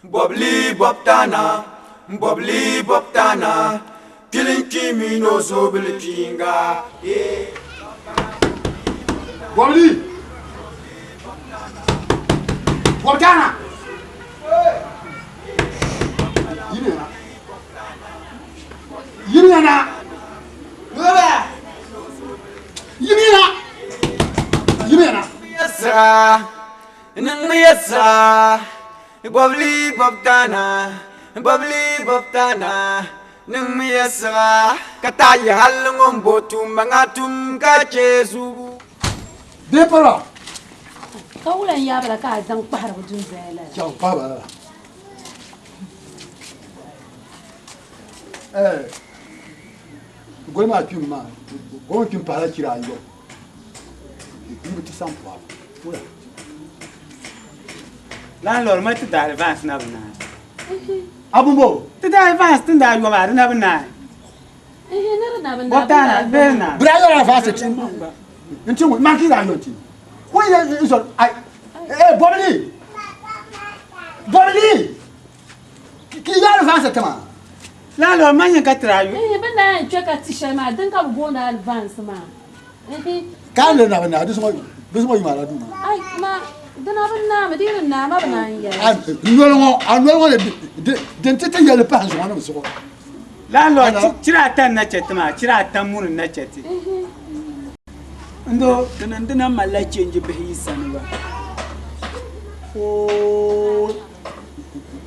Bobli Bobtana, Bobli Bobtana, killing Kimi no Zobel Kinga. Bobli Bobtana. Yimina. Yesa, Yesa, Bobli Bobtana, Bobli Bobtana, Yesa, Kataya Halungum Botum Mangatum Kachesu. Depara. Kaulan ya bala ka zan fara wujin zela. Ciao, baba. Goma pima, goma pima para tirar yo. Ibu ti sam pa. Ora. Landlord ma ti da advance na bana. Abumbo. Ti da advance tin da yo ba na bana. Nara na ban Botana berna. Brayo la face tin. Ntin ma ki da yo tin. Wo ye so ai. Bobli. Bobli. Ki ya la face tama. Landlord ma yin ka tra yo. ban na chwe ka tisha ma dan ka go na advance ma. Ka le na na du so ma la du. Ai ma dan ban na ma dirin na ma ban ya. Anwelongo de tete yele pa so na so. Landlord tira tan na chetma, tira tan mun na cheti. Ndo dana mala change be hisanwa. Oh.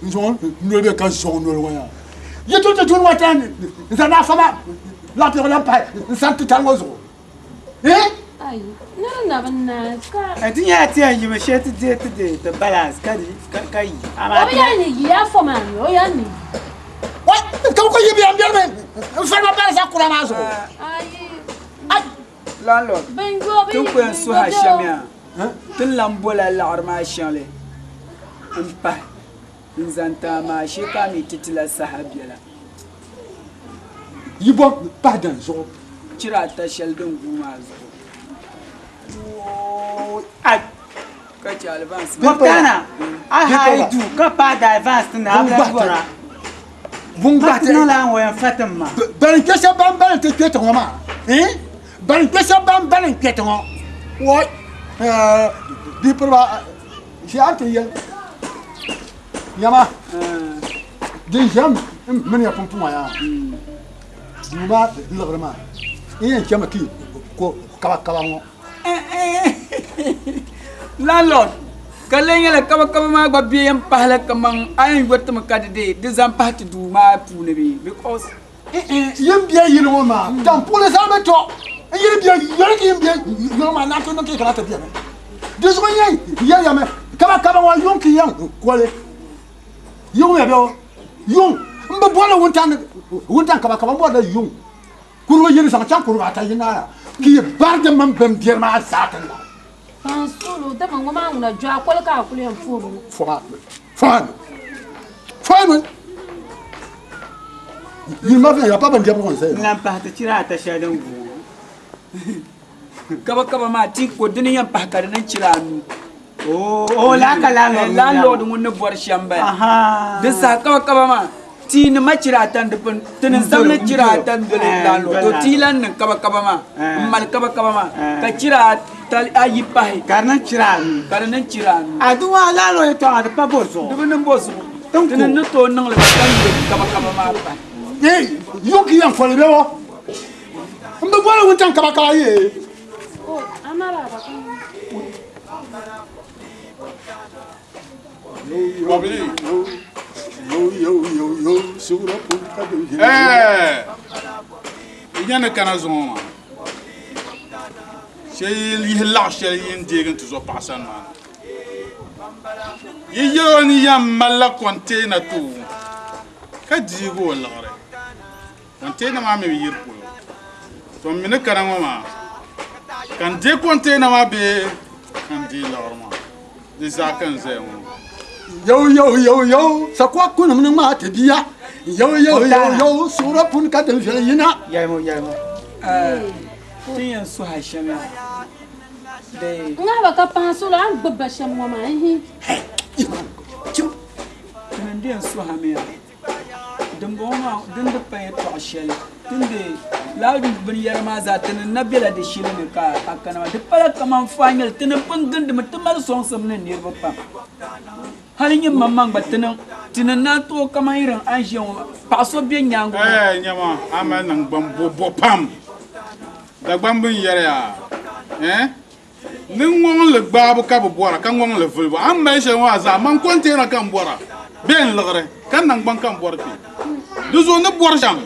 Njon nwele ka so nwele ya. Ye to watan nzana fama la te la pa nsantu tango zo. Ai nara na ban na ka. Atinya tia yi me sheti de the balance kai. O ya ni ya fo ma o ya ni. What? Ko yibi am derme. Fa ma pa sa kura ma zo. Ai Landlord. ben go ben. Tun ko so ha shamia. Tun lambola la arma shanle. Impa. Nzanta ma shika mi titila sahabiala. Yibo pa dan zo. Tira ta sheldon guma zo. Ai ka ci advance. Botana. I hide you. Ka pa da advance na abla gora. Bunga te no la wo fatima. ban kesa ban te kweto ma. Ban kesa ban kweto. What? Di perwa siate ya. Yama. Din jam men ya pompu ya. Duba logrema. Yen chama ki ko kaba ngo. Landlord. Kalenge la kaba ma gba biyan pahla kamang ayin wata makadide dizam pahti du ma pune bi because Yem biya yino ma. Dan pour les armes to. Yem biya yem biya yino ma na to no ke kala ta biya. Deso yen ya me. Kaba wa yon ki yan ko le. Yung ya biyo. Yung. Mba bola wuntan kaba mo da yung. Kuru yini sama chan kuru ata yina. Ki barde man bem biya ma satan la. Solo da man ma una jwa ko ka ku le furu. Fine. Il m'a fait, il n'y a pas besoin de conseil. Lampa ta tira ta sheldon gu. Kaba ma ti ko duniyan pahkar nan ciranu. Oh la ka landlord mun ne bor shamba. Aha. Da sa kaba ma ti ni ma cira tan da pun tin sam ne cira tan da landlord. To tilan nan kaba ma. Mal kaba ma. Ka cira tal ayi pahi. Karnan ciranu. Aduwa landlord to ada pa borso. Dubun borso. Tin ne to nan la kan kaba ma pa. Yon qui en folle bewo. Mbe bola wontan kaba ye. Oh amara ba kan. Yo, sura punta de. Yana kana zoma. Shay li la shay yin degen to zo pasan man. Ye yo ni yam mala container to. Ka digo lare. Container ma me yirpo. To mine kana ma. Kan de container ma be kan di lorma. Disa kan zemo. Yo, sa kwa kuna mnuma te biya. Yo, sura punta de yina. Yaymo. Tiyan su ha shamia. Nga ba ka pan solo an gbba sham mo ma hi. den so hamia dum bo ma dum de pay to shele dum de laudi bin yarma za tan nabila de shile ne ka akana de pala kaman fanyel tan pangin de matamal son samne ne ba pam halin yin mamman batanan tinan na to kaman irin an shi paso bien nyango nyama ama nang bo pam da gbam bin yare ya ni ngong le gbabu ka bo bora kan ngong le vulbo am ba she wa za man container kan bora ben lagre kan nang ban kan bora ti du zo ne bora jam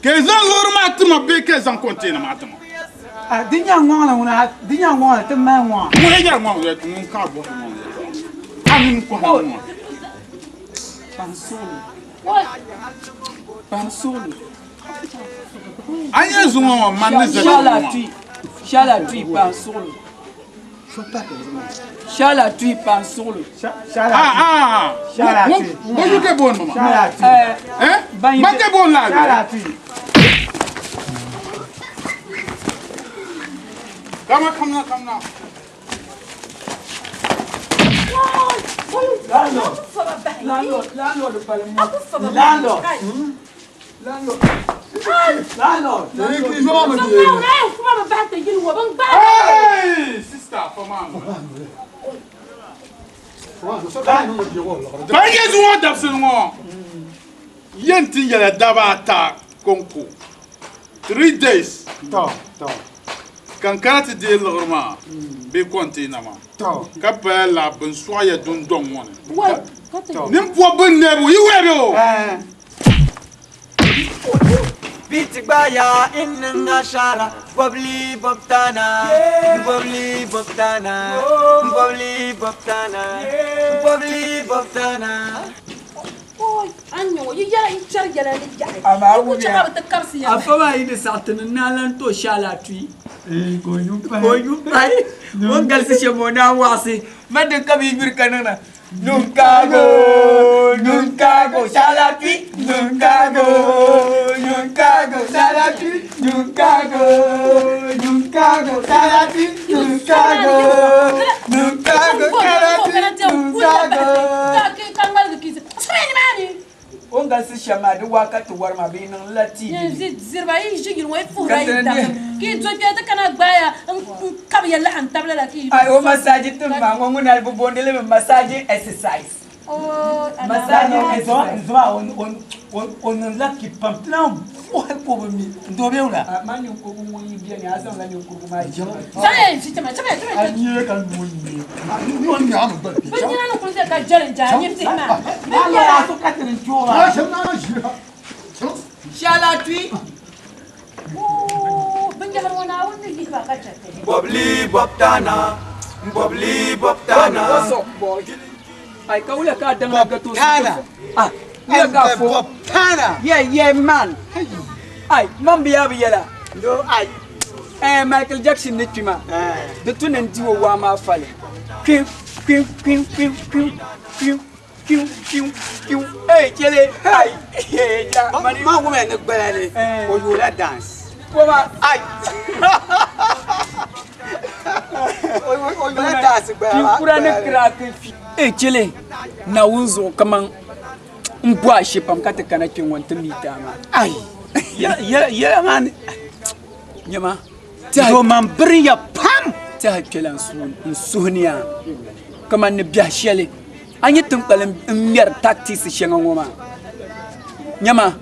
ke zan lor ma tuma be ke zan container ma tuma dinya ngong la una dinya ngong la te ma ngong mo le jar ngong le mun ka bo ngong le amin ko ngong pansolo anya zungo man ne za Chala tui pansolo Chala tui pansolo Chala tui mo yu ke bon mama Chala tui ma ke bon la Chala tui come na Hey, sister, come on. Ba ye zuwa da sunwo. Yenti yele daba ta konko. 3 days. To. Kan karati de lorma. Be konti na ma. To. Ka pa la bun soya dun don won. What? Nim po bun nebu yi webe o. Bitibaya inna shala bobli bobtana bobli bobtana bobli bobtana bobli bobtana Anyo, you ya in charge of the guy. ama wuya Chama ta karsi ya. afama ide sartin nalan to Chala tui go you pai won galsi shemo na wasi madin kabi bir kanana Nuncago Chala tui Nuncago Chala tui Nuncago Chala tui Nuncago Chala tui Nuncago on galsi shema de wakati warma binan lati zirba yi jigin wai fura yi ta ki to ke ta kana baya kab ya la an tabla la ki ay o massage tum ma ngon na bu bondele massage exercise massage exercise on la ki pam plan ko mi do be ula man yo ko mo yi bien ya san la yo ko ma ji sai si chama ani kan mo ni on ya no ba bin yana no kun ka jare ja ni ti ma ala to katrin jola Ah, c'est un jeu. Chala tui bin ya har wana wani ki ba ka ta bobli bobtana bobli bobtana waso boy ay ka wala ka dan ga to Bobtana. ya ga fo bobtana yeah man ay man biya la do ai Michael Jackson ne tuma de tunen diwo wa ma fale kwim hey chele ay ja mani ma woman ne gbele o you la dance koma ai o you la dance gbele kura ne kra ke fi hey chele na unzo kaman mbwa shipam kata kana kin wanta mita ma ai ya man nyama do man briya pam ta hakelan suniya kaman ne biya shele anyi tunkalin miyar tactics shenga ngoma nyama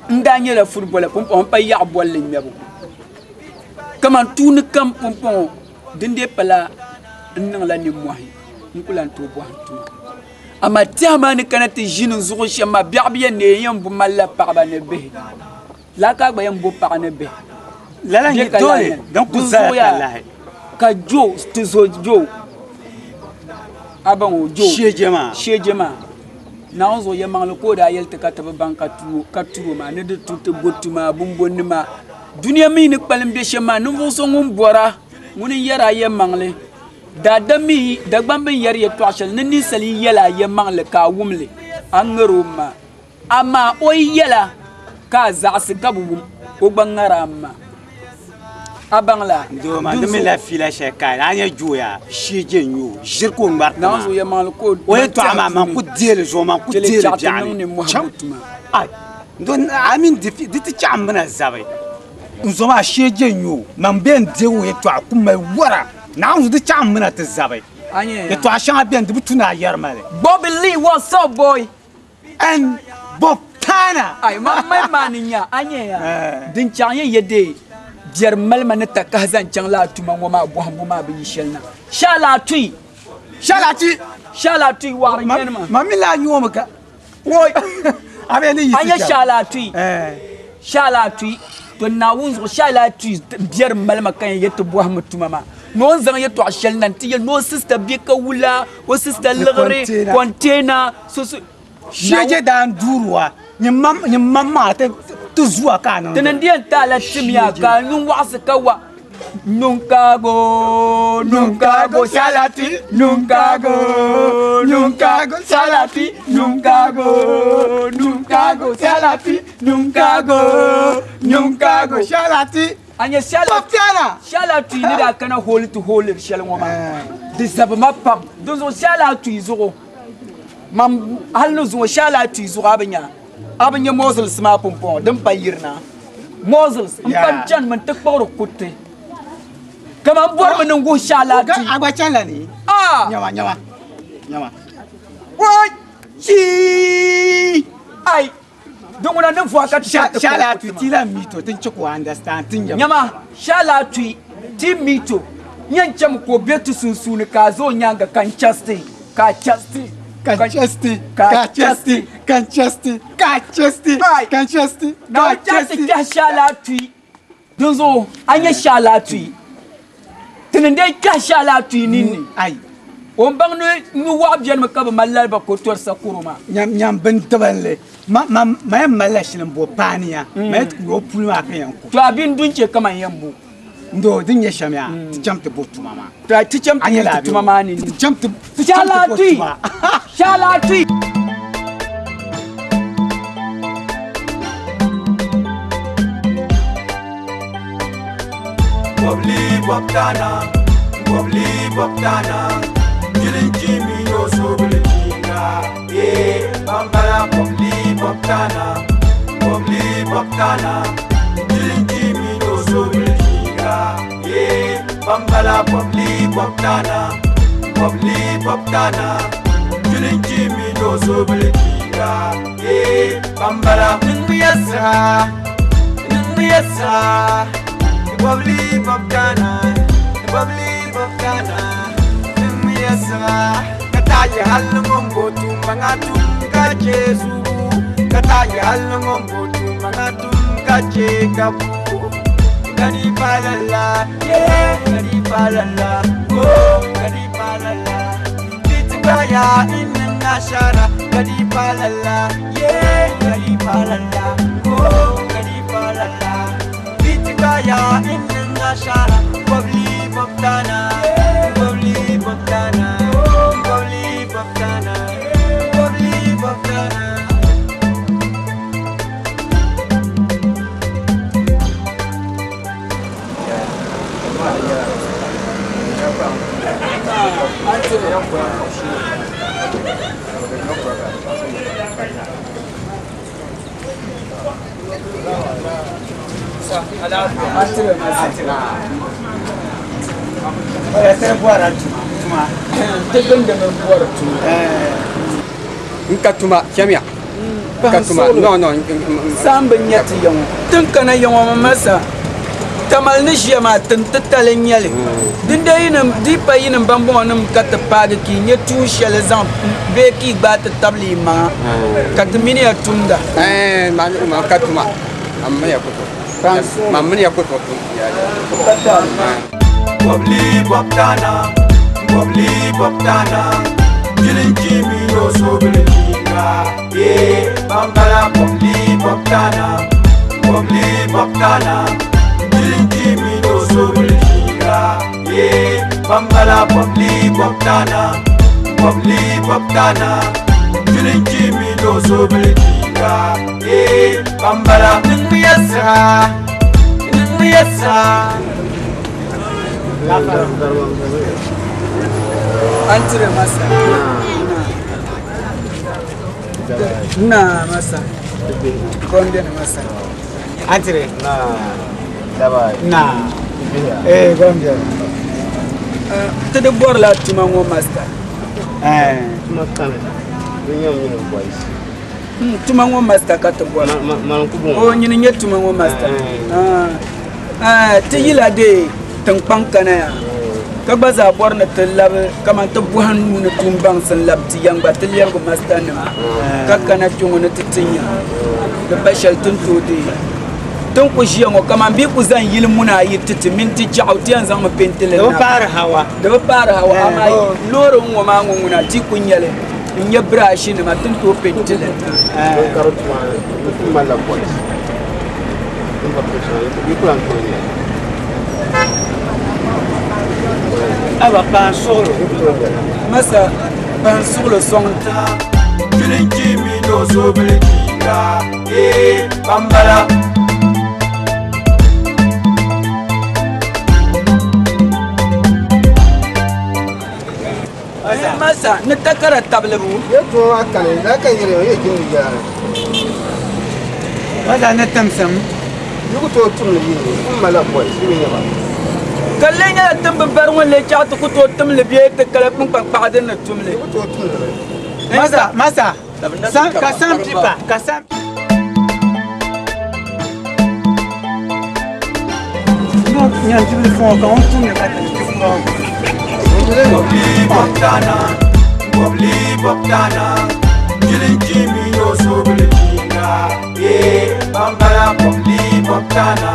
ndanye la football pompon pa ya bolle nyabo kaman tunu kam pompon dinde pala nang la ni mohi nkulan to bo hantu ama tiama ni kanati jinu zugo shema biabiya ne yambu malla parba ne be la ka gba yambu par ne be la la ni dole donc ça la ka jo tizo jo aban jo shejema na onzo ye manglo ko da yelte ka tabe banka tuo ma ne de tutte botuma bumbonni ma duniya mi ni kpalim be shema no vo so ngum bora nguni yara ye mangle da dami da gbambin yar ye twashal ni sali yela ye mangle ka wumle angaro ma ama o yela ka za su gabu o bangara ma abangla do ma de me la fila she kai anya juya shije nyu jirko ngbar na zo ya mal ko o to ama man ku diele zo man ku diele biani ai do amin di ti chambana zabai nzo ma shije nyu man ben de wo to akuma wara na nzo di chambana te zabai anye to ashan ben di butuna yarmale Bobby Lee, what's up boy? and Bob Tana Ay mamma maninya anye ya din chanye yede bier malma ne takazan chang la tuma ngoma bohambu ma bi shelna shala tui war nyenma mami la nyoma ka woy abe ni yiti anye shala tui to na wunzo shala tui bier malma kan yeto bohambu tuma ma non zan yeto shelna ti no sister bi ka wula o sister lagre container so shije dan durwa ni mamma ta zuwa kana tenendian tala timia ka nun wasa kawa nunkago salati nunkago salati nunkago salati nunkago salati anya salati ni da kana hole to hole shalngoma disabma pam dozo salati zo mam halno zo salati zo abanya Moses ma pompon dum payirna Moses pan jan man tak bawro kutte kama bor man ngo shalati agwa chala ni nyawa wai chi ai dongona nan fo aka shalati tila mito tin chiko understand tin nyama shalati ti mito nyancam ko betu sunsuni ka zo nyanga kan chaste Kanchesti. Na chasti ka shalatui. Donzo anya shalatui. Tenende ka shalatui nini. Ai. Ombang nu wa bian makaba malal ba ko tor sakuruma. Nyam ben tabanle. Ma malashilin bo pania. Ma ko pulma kan yanko. To abin dunce kaman yambu. Ndo din ya shamya tichamte botu mama ta tichamte botu mama ni tichamte shalati Bobli boptana Jilin jimi no sobli kinga bambara bobli boptana Jilin jimi no sobli bambala bobli boptana Jilin jimi no sobli kinga bambala nmiyasa bobli boptana nmiyasa kataye halngom botu mangatum kajesu kataye halngom botu mangatum kajekapu Gadi palala, oh, gadi palala. Bitibaya inna shara, gadi palala, gadi palala, oh, gadi palala. Bitibaya inna shara, bobli boptana. Nkatuma kemia Nkatuma no samba nyati yong tunkana yong masa tamal ni shema tantale nyale dinde yinam dipa yinam bambo nam katapade ki nyetu shele zam be ki bat tabli ma katmini atunda man katuma amma yakuto mamni yakuto Bobli boptana Jilin jimi no sobli kinga bambala bobli boptana Jilin jimi no sobli kinga bambala bobli boptana Jilin jimi no sobli kinga bambala nmiyasa Antire masa. Na masa. Combien masa? Antire. Na. Combien? Te de bor la tuma ngo master. Tuma kame. Boys. Tuma ngo master ka te bor. Oh nyini nye tuma ngo master. Te yila de tangpang kana ya. Ka gbaza bor na te lab kama te buhan nu na tumbang san lab ti yang ba te liya go master na. Ka kana tungo na te tinya. Da bashal tuntu de. Ton ko jiya ngo kama bi ku zan yil muna yi titi minti jauti an zan ma pentele na. Da par hawa ama loro ngo ma ngo na ti kunyale. Nya brashi na ma tuntu pentele. Mala boys. Aba pan solo. Masa ban sur le son. Kilinki mi no so bilkinga. Bambala. Masa ne takara tablebu. Yeto akane, na kan yere ye kin ya. Wada na tamsam. Yugo to tum ni mala boys, ni ya ba. Kalenya tambe bar wala chaatu ko to tam le biye te kala pun pa paden na tumle. Yugo to tum ni. Masa. Kasam pipa. Kasam. Non, nyan tu le fond quand on tourne la tête. Bobli bobtana, kilinki mi no so bilkinga. Bambala bobli bobtana,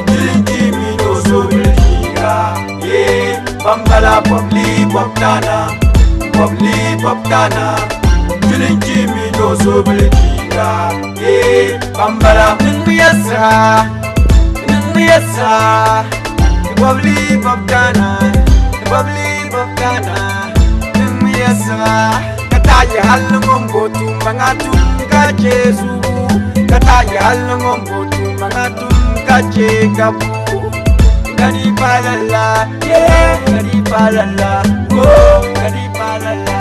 kilinki mi no so bilkinga. Bambala bobli bobtana, kilinki mi no so bilkinga. Bambala nmiyasa. Bubbly bobtana, kataye halungombo tu mangatum kajesu, kataye halungombo tu mangatum kajekabu. Gadi palala, yeah, gadi palala, oh, gadi palala.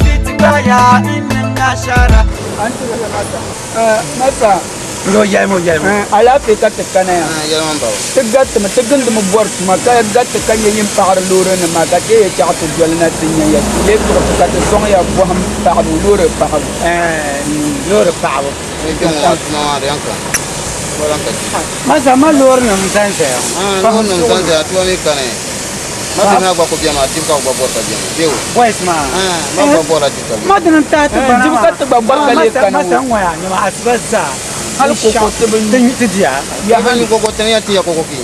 Litbaya inna shara. Masa Lo yamo. ala fe ka te kana ya. Ya man ba. Te gatte ma te gund mo bor ma ka gatte kan yin paar loro na ma ka te ya chaatu jol na tinya ya. Le ko ka te song ya bo ham paar loro paar. Loro pavo. Ni kan wa na yanka. Wala ka. Masa ma loro na msanse. No no ntanze atuwa ni kane. Mati na gwa ko biama tim ka gwa bota biama. Deu. Wes ma. Ma gwa bota ti ka. Ma dinan ta ta bana. Jibu ka te ba bor ka le kana. Masa ngwa ni ma asbaza. Hal ko ko te ben Tin dia. Ya han ko ko tanya ti ya ko ko ki.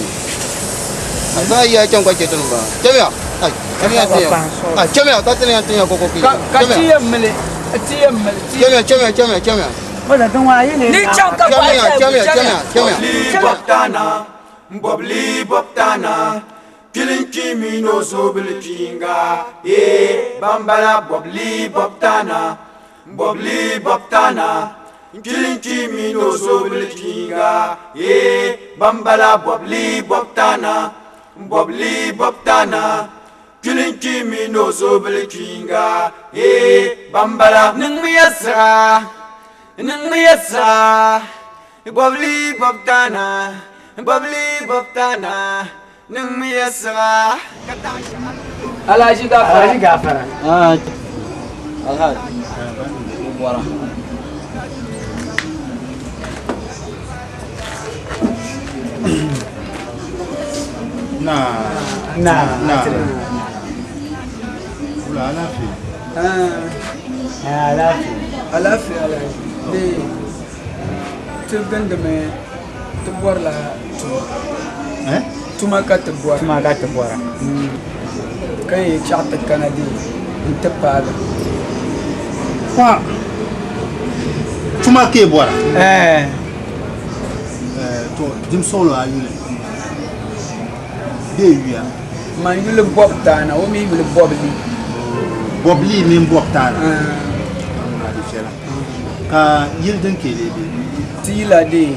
Asa ya chong ka chetun ba. Chemya. Ai, tanya ti. Ah, chemya ta tanya ti ya ko ko ki. ka tiyam mele. Tiyam mele. Chemya. Wala don wa yele. Ni chang ka ba. Bobli bobtana, kilinki mi no so bilkinga. Bambala bobli bobtana, kilinki mi no so bilkinga. Bambala bobli bobtana, kilinki mi no so bilkinga. Bambala ning mi yasa, bobli bobtana. Nung miyasa. Alaji gafara. Alhaj. Wara. Na. Ula alafi. Alafi. De te gande me te bor la tuma ka te bor. Kai chaata kanadi inte paga. Kwa. Tuma ke bora. To dim solo ayule. De yuya. Man yule bob tana o mi yule bobli. Bobli min bobtana. Ka yildin ke de. Tila de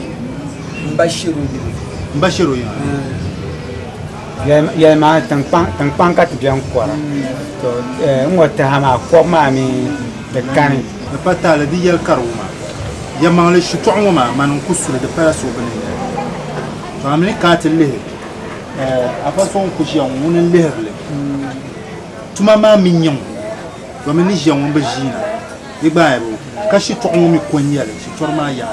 Bashiru de. mbashiro ya ma tang pang ka tibian kwara to ngota hama ko ma mi de kani patala di yel karuma ya mangle shutu ma man kusule de pala so bane to amni katille afa son ku jian wonen leherle tuma ma minyon to meni jian won bajina igba ebo ka shutu mi konyele shutu ma ya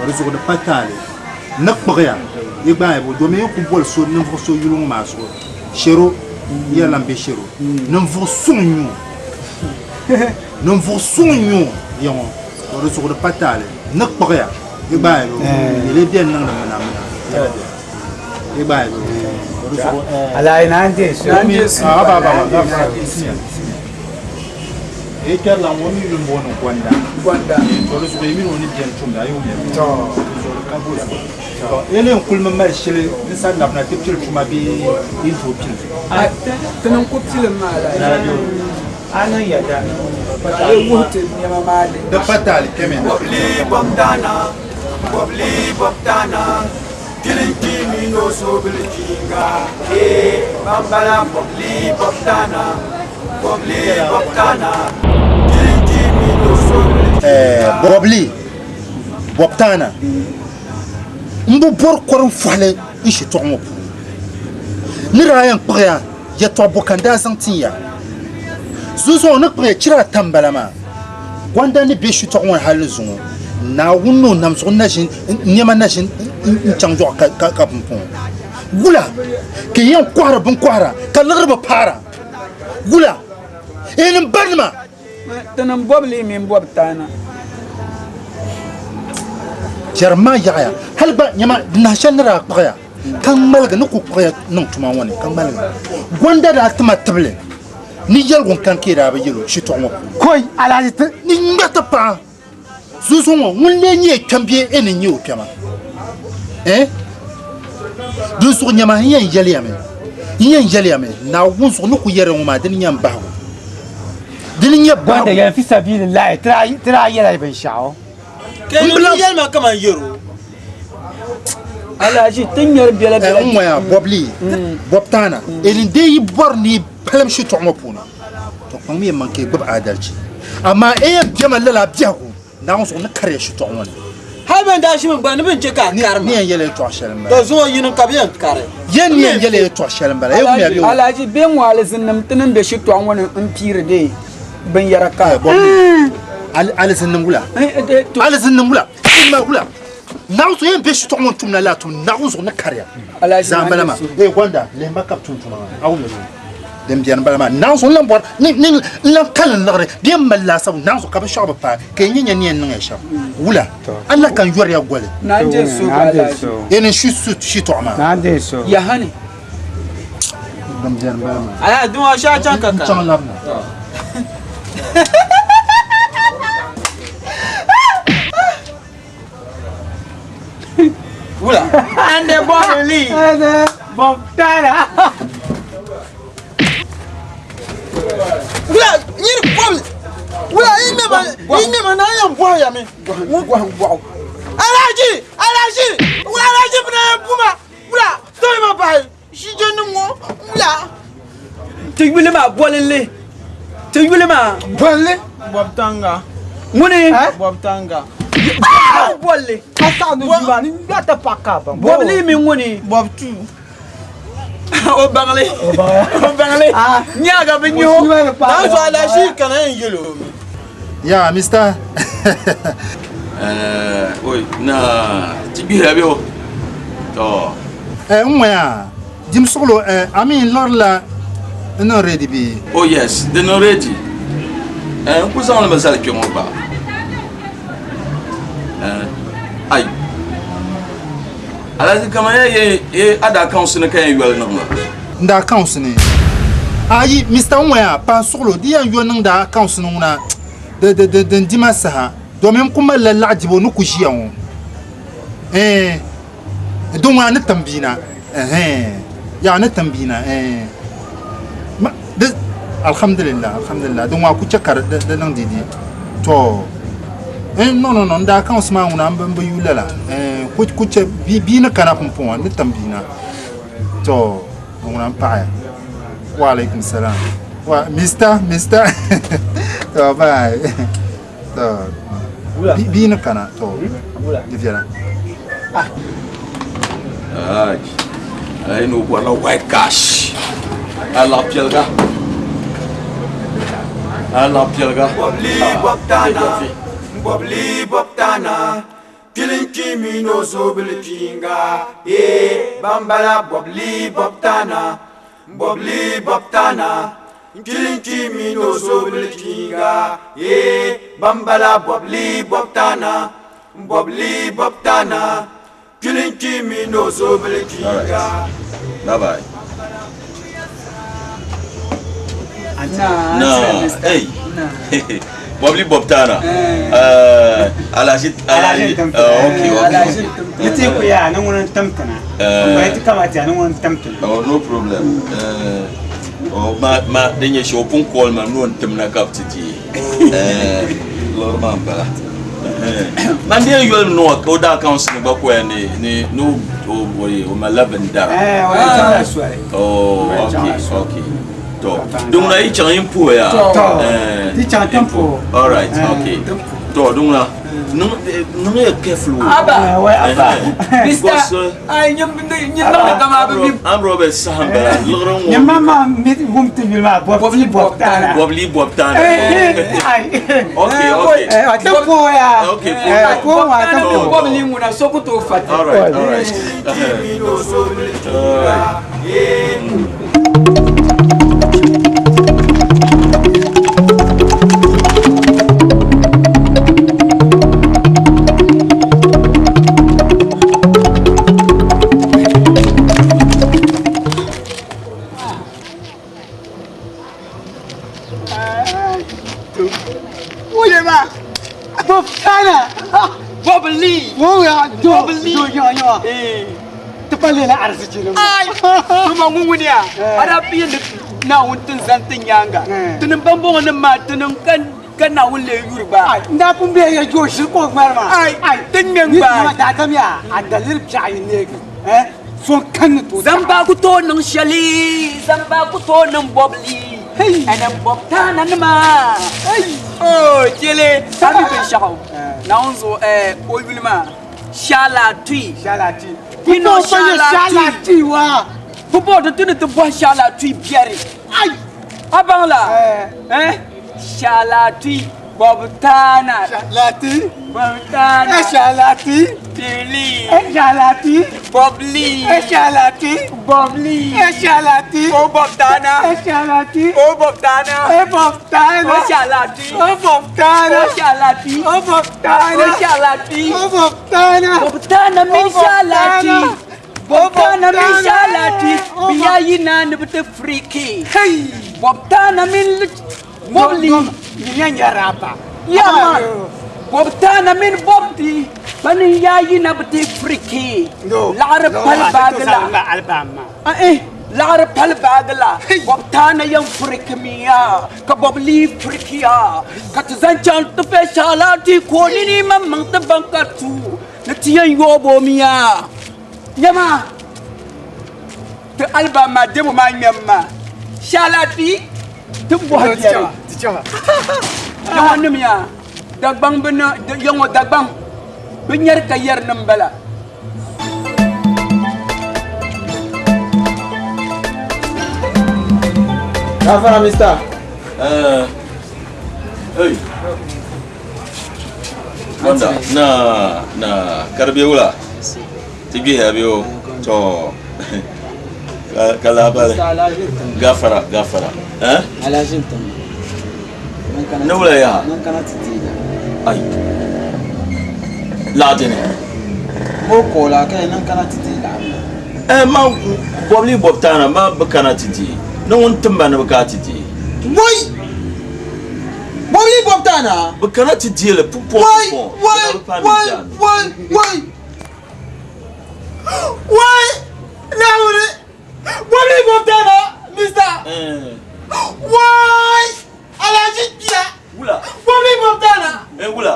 wala so de patale nakpagya igba ebo do me ku bol so nem fo so yulung ma so shero ya lambe shero nem fo sunyu nem fo sunyu yon wala so de patale nakpagya igba ebo ile bien nang na ya igba ebo ala ina ande so ba e ker la woni lu mbono gwanda to lo so be mi woni bien chumda ayo mi to ka bo ele kulma marshile nisa labna tipchil chuma bi info pil tanan kutil mala ana yada ay wuhte ni mama da fatali kemen Bobli bobtana Kilinki mino so bilkinga Bambala bobli bobtana Kilinki mino so bobli bobtana mbu bor koron fale ishi to mo ni rayan pya ya to bokanda santiya zuzo na pya kira tambalama gwanda ni be shi to won halin zuwo na wunno nam so na shin nyama na shin changjo ka pumpon gula ke yan kwara bun kwara ka larba para gula en barma tanan bobli min bobtana jarma yaya halba nyama na shanra qaya kan malga nuku qaya non tuma woni kan malga gonda da atma table ni yalgon kan kira ba yelo shi to mo koy ala ni ngata pa zuzu mo wonne nye kambie ene nye o kama du so nyama yan yaliame na won so nuku yere mo ma din nyam bawo din nya ba da ya fi sabilillah tira yela ban shao Yel ma kama yero. Ala shi tinyar bela bela. Moya bobli. Bobtana. Elin dey borni pelam shi to ngopuna. To kan mi manke gob adalci. Amma jama lala biago. Na on so na kare shi to ngoni. Ha ben da shi mun ba ni bin je ka karma. Ni yele to shalamba. To zo yin ka biyan kare. Yen ni yele to shalamba. Yau mi abi. Ala shi ben wale sinnam tinin da shi to ngoni in pire de ban yaraka. Alisin Nangula. Alisin Nangula. Nangula. Now to him best to want to na to now on the career. Zambalama. They wonder, they make up to tomorrow. Them Janbalama. Now so lumber, no calendar, dear Malasa, now so come shop pa, Kenyan and shop. Wula. Allah can you are well. Nanje so. In a shoot she told me. Nande so. Ya honey. Them Janbalama. I do a shot chanka. Wula. And the body. Bobtana. Wula, you problem. Wula, you never know your boy. I mean, wow. Alaji. Alaji, Puma. Wula, sorry, my boy. She don't know. Wula. Take Willema, Bolle. Take Willema, Bolle. Bobtanga. Money, Bobtanga. Bolle. Asa no jiba ni ngata pakaba. Bobli mi money. Bob too. O Bangle. Nyaga benyo. Now so Alaji can I yellow. Yeah, Mister. Oi, na tibira bio. To. Moya. Dim solo I mean Lorla no ready be. Oh yes, they're not ready. Who's on the side of ba? Ai. Ala kama ye ada council na kan yuwal na. Nda council ni. Ayi Mr. Moya pa solo dia yo nang da council na de dimasa ha. Do mem kuma la lajibo no kujiya won. Don wa na tambina. Ya na tambina alhamdulillah don wa ku cakar da nan didi to non da kan usman una ban bayu lala ku ce bi na kana pompon ni tambina to una pa wa alaikum salam wa mister to bye to bi na kana to diviana ai no wala white cash ala pielga Bobli bobtana kilin kimi no sobel kinga bambala bobli bobtana kilin kimi no sobel kinga bambala bobli bobtana kilin kimi no sobel kinga. Bye bye. No, hey. Bobli Bobtana. Alajit. Okay. Yiti ku ya nan wurin tamtana. Ba yiti kamata ya nan wurin tamtana. Oh, no problem. Ma denye shopun call man no tamna kap titi. Lord man bala. Man dey you know ko da council ba ko ni no o ma 11 dara. Oh, okay. Donc là, il y a un peu. All right, okay. Donc là, nous sommes careful. I'm Robert Sahamba. Ada pian na untin zantin yanga tunin bambon nan ma tunin kan na wulle yurba nda pun be ya jo shi ko marma ai tin men ba ta tamya adalil chayi ne son kan to zamba ku to nan shali zamba ku to nan bobli ana bobta nan ma oh jele sabi bin shakaw na onzo oyulma shalati ino shalati wa Popo de tu ne te bois chalatui bière. Aïe! Abang là. Chalatui bobtana. Bobtana. Shalati. Dili. Shalati. Bobli. Shalati. Bobli. Shalati. Bobtana. Shalati. Bobtana. Bobtana. Shalati. Bobtana. Shalati. Bobtana. Shalati. Bobtana. Bobtana min shalati. Bobtana min shalati. Biya yina nibte freaky. Hey. Bobtana min bobli. Nyanya rapa. Ya man. Bobtana min bobdi. Bani ya yina bte freaky. Larab pal bagla. Alabama. Larab pal bagla. Bobtana yang freakmiya. Ka bobli freakya. Kat zanchan tufe shalati ko ni mamang tabangkatu. Natiyan yobo miya. Nyama te albama demo ma nyama shalati te boha tiawa yawan nimya dagbang bena yango dagbang benyar kayar nambala Kafara mister hey wanda na karbiula tibi habio to kala bale gafara alajin tam nula ya nan kana titida ay la dene mo ko la kai nan kana titida ma bobli bobtana ma bakana titi no won tamba na bakati titi boy bobli bobtana bakana titi le pupo Why? Now, what are you going to do, mister? Why? Alajit Pia. Wula. What are you going to do? Wula.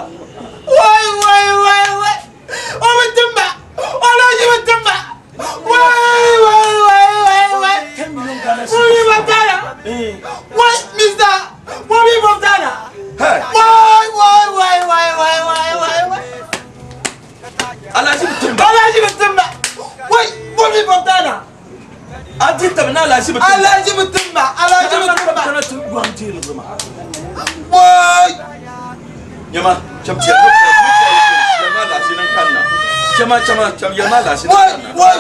Alaji bitimba. Alaji bitimba. Wai, Bobli Botana. Adi tabna alaji bitimba. Alaji bitimba. Alaji bitimba. Kana tu duam jil zama. Wai. Yama, cham cham. Yama la sinan kanna. Chama yama la sinan kanna. Wai.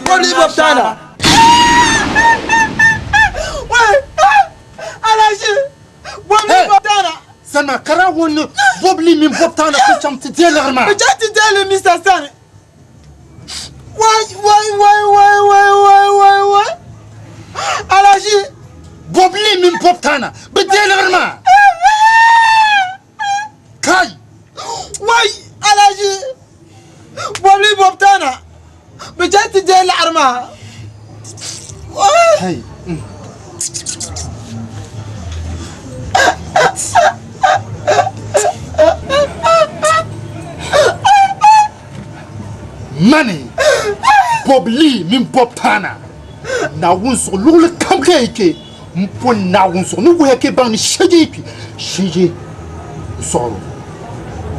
Bobli Botana. Wai. Alaji. Bobli Botana. Sana kara won Bobli min Botana ko cham ti delerma. But just to tell you, Mr. Stan. Why? Alaji. Bobli min Botana be delerma. Kai. Why? Alaji. Bobli Botana. But just to tell Arma. Hey. Money Bobli min Botana na wunso lule kamke ike mpon na wunso no we ke ban shije so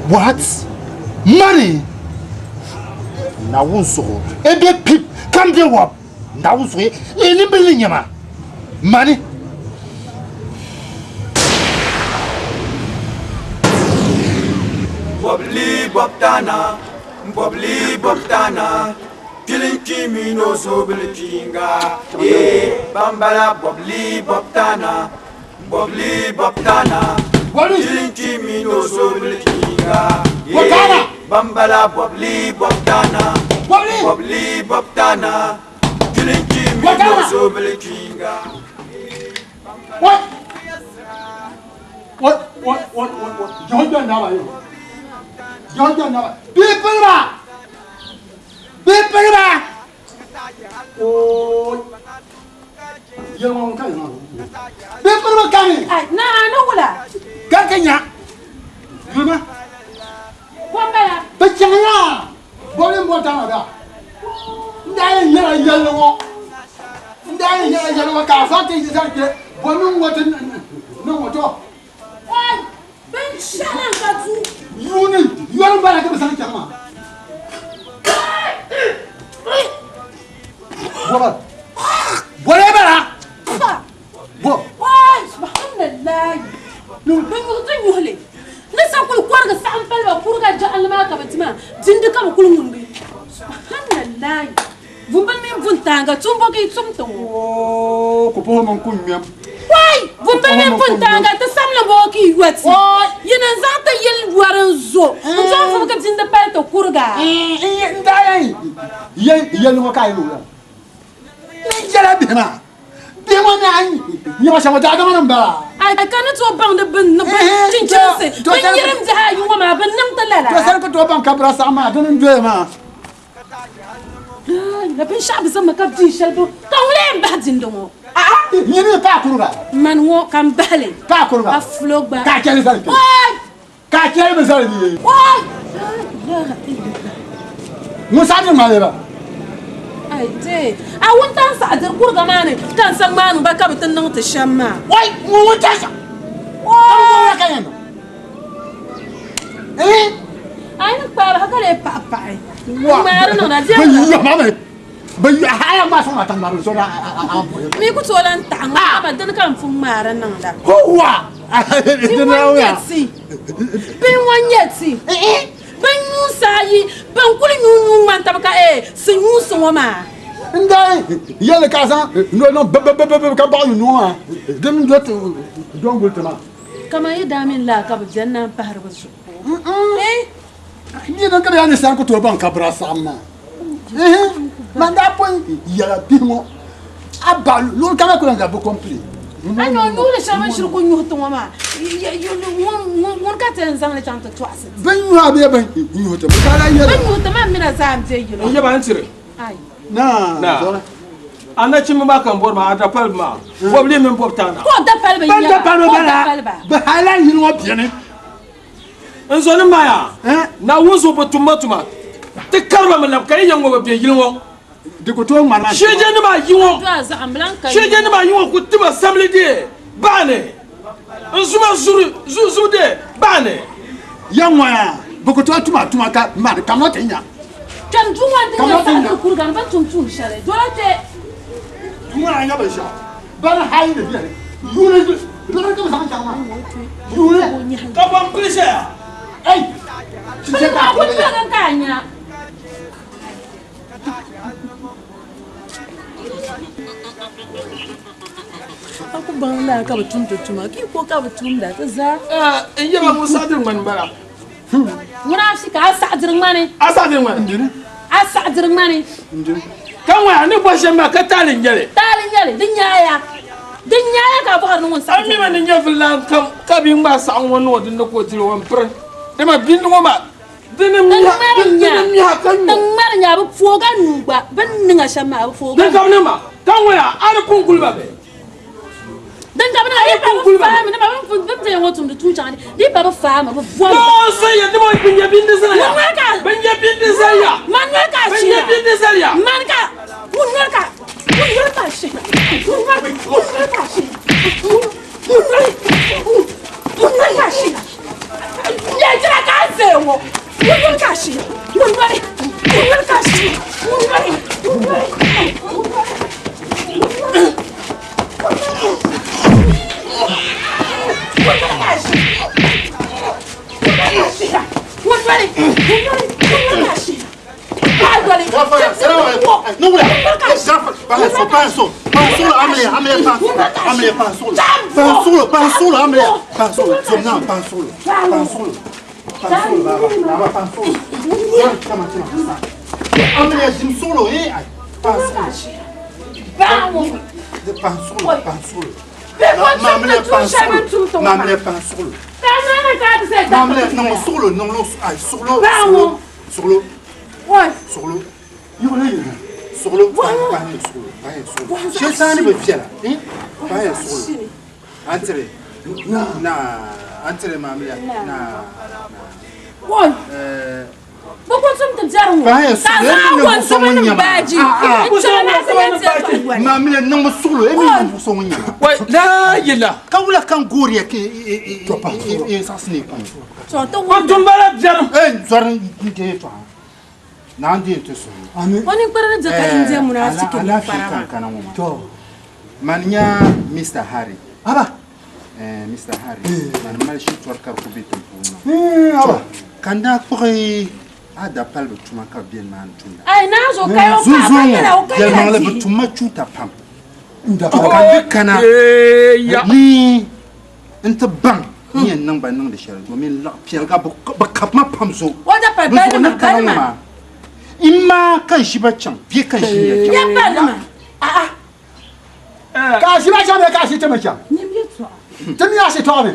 what money na wunso ebe pip kamde wap na wunso eni bele nyama money Bobli Botana, killing Kimi no so bilkinga. Bambala Bobli Botana, killing Kimi no so bilkinga. Bambala Bobli Botana, killing Kimi no so bilkinga. What? Jordan now. Jordan now. People ba. Oh. You want to come? People ba coming. Na no wala. Kakanya. Mama. Wambala. Bachanga. Boli Botana da. Ndai yela yelo. Ndai yela yelo ka fa te zake. Bonu wote no woto. Wai. Ben shalan ka tu. Yuni, yoro bala ke san chama. Bora bala. Bo. Wai, subhanallah. No, ben mutan yuhle. Lesa kul kwarga sampal ba kurga ja alma ka batima. Jindika ba kulun ngi. Subhanallah. Vumbal min vuntanga tumbo ki tumto. Oh, ko po man kunyam. Wai, vumbal min vuntanga ta samla bo ki wati. Yana zata yel waran zo. Zo fu ka jinda pa to kurga. Ndai. Yel mo kai lu. Ni jara bima. Bima na ai. Ni ma sama da ga nan ba. Ai kana to bang da bin na bin chinse. Ban yirim jaha yu ma ban nam talala. To san ko to bang kabra sama dan ndo ma. La bin shab sama ka di shalbo. Tawle ba dindomo. Ni ni pa kurga. Man wo kan bale. Pa kurga. Aflog ba. Ka kele zalke. Ka kele be zalke. Wai. Musa ni maleba. Ai te. A wontan sa dir kurga mane kan san manu ba ka bitin nan ta shamma. Wai, mu wontan sa. Wai ka yan. Ai na para haka le papai. Wah. Mara no na je. Bayu mama. Bayu haya ma so matan maru so da. Mi ku to lan tang ma dan kan fun mara nan da. Wa. Ben wanyeti. Ben musayi, ben kuli nyunyu man tabaka sinyu soma. Ndai, yele kaza, no ka ba yu no. Dem dot don gultama. Kama yi damin la ka janna bahar basu. Ni dan ka ya ni san ko to ban ka bra sama. Manda pon yala bimo. Aba lo ka ko nga bo complete. Ano nule shama shirku nyuto mama. Mon ka tan zan le chanta twase. Ben yu abi ben nyuto. Ka la yele. Ben nyuto ma mina zam je yilo. Ya ba ntire. Ai. Na. Ana chimma ba kan bor ma ata palma. Bobli min poptana. Ko da palba ya. Ben da palba. Ba hala yin wo biene. Nzoni maya. Na wuzo bo tuma. Te karba min lab kay yango ba be yilwo. De ko to mana. Sheje ni ma yiwo. Sheje ni ma yiwo ku tiba samle de. Bane. Nzuma zuru de. Bane. Yamwa. Beaucoup toi tu m'as mal comment t'es nya. Kan juwan din ya kurgan ban tum share. Dole te Moi anga ba sha. Ban hayi ne biya. Yule dole ka sama chama. Yule ka ban plise ya ai. Ci ce ka ko kan kanya. Aku bang la ka batum tuma ki ko ka batum da ta za in yaba musa dir man bara muna shi ka sa'dir mani asa dir man sa'dir mani kan wa ne bo shemba ka talin jale din yaya ka bakar nun sa ami man ne filla ka bin ba sa an wani wadin da ko tiro wan pran da ma bin ngo ma dinim ya kan dan marnya bu foga nuba ban ninga shama bu foga dan kam ne ma kan wa ar kun kulba be dan gabna ai ba fa mi na ba fu bin te wotum de tu chani di ba ba fa ma ba fu no sai ya dimo bin ya bin de saya bin ya bin de saya man ka bin ya bin de saya man ka mun ka shi ya jira ka ze wo mun ka shi Mr. Harry. Mr. Harry. Man mal shi torkar ku bitin kuma. Kanda kuri ada palbe tuma ka bien man tunda. Ai na zo kai o ka ba kana o kai. Ya man le tuma chuta pam. Nda kana ni inta bang ni nan ban nan da shar domin la fiyar ga ba kama pam zo. Wada pa ba ma kalma. Imma kan shi baccan bi kan shi ya ba ma. Ka shi ba cha me ka shi tama cha. Ni mi tso. Tami ya shi to me.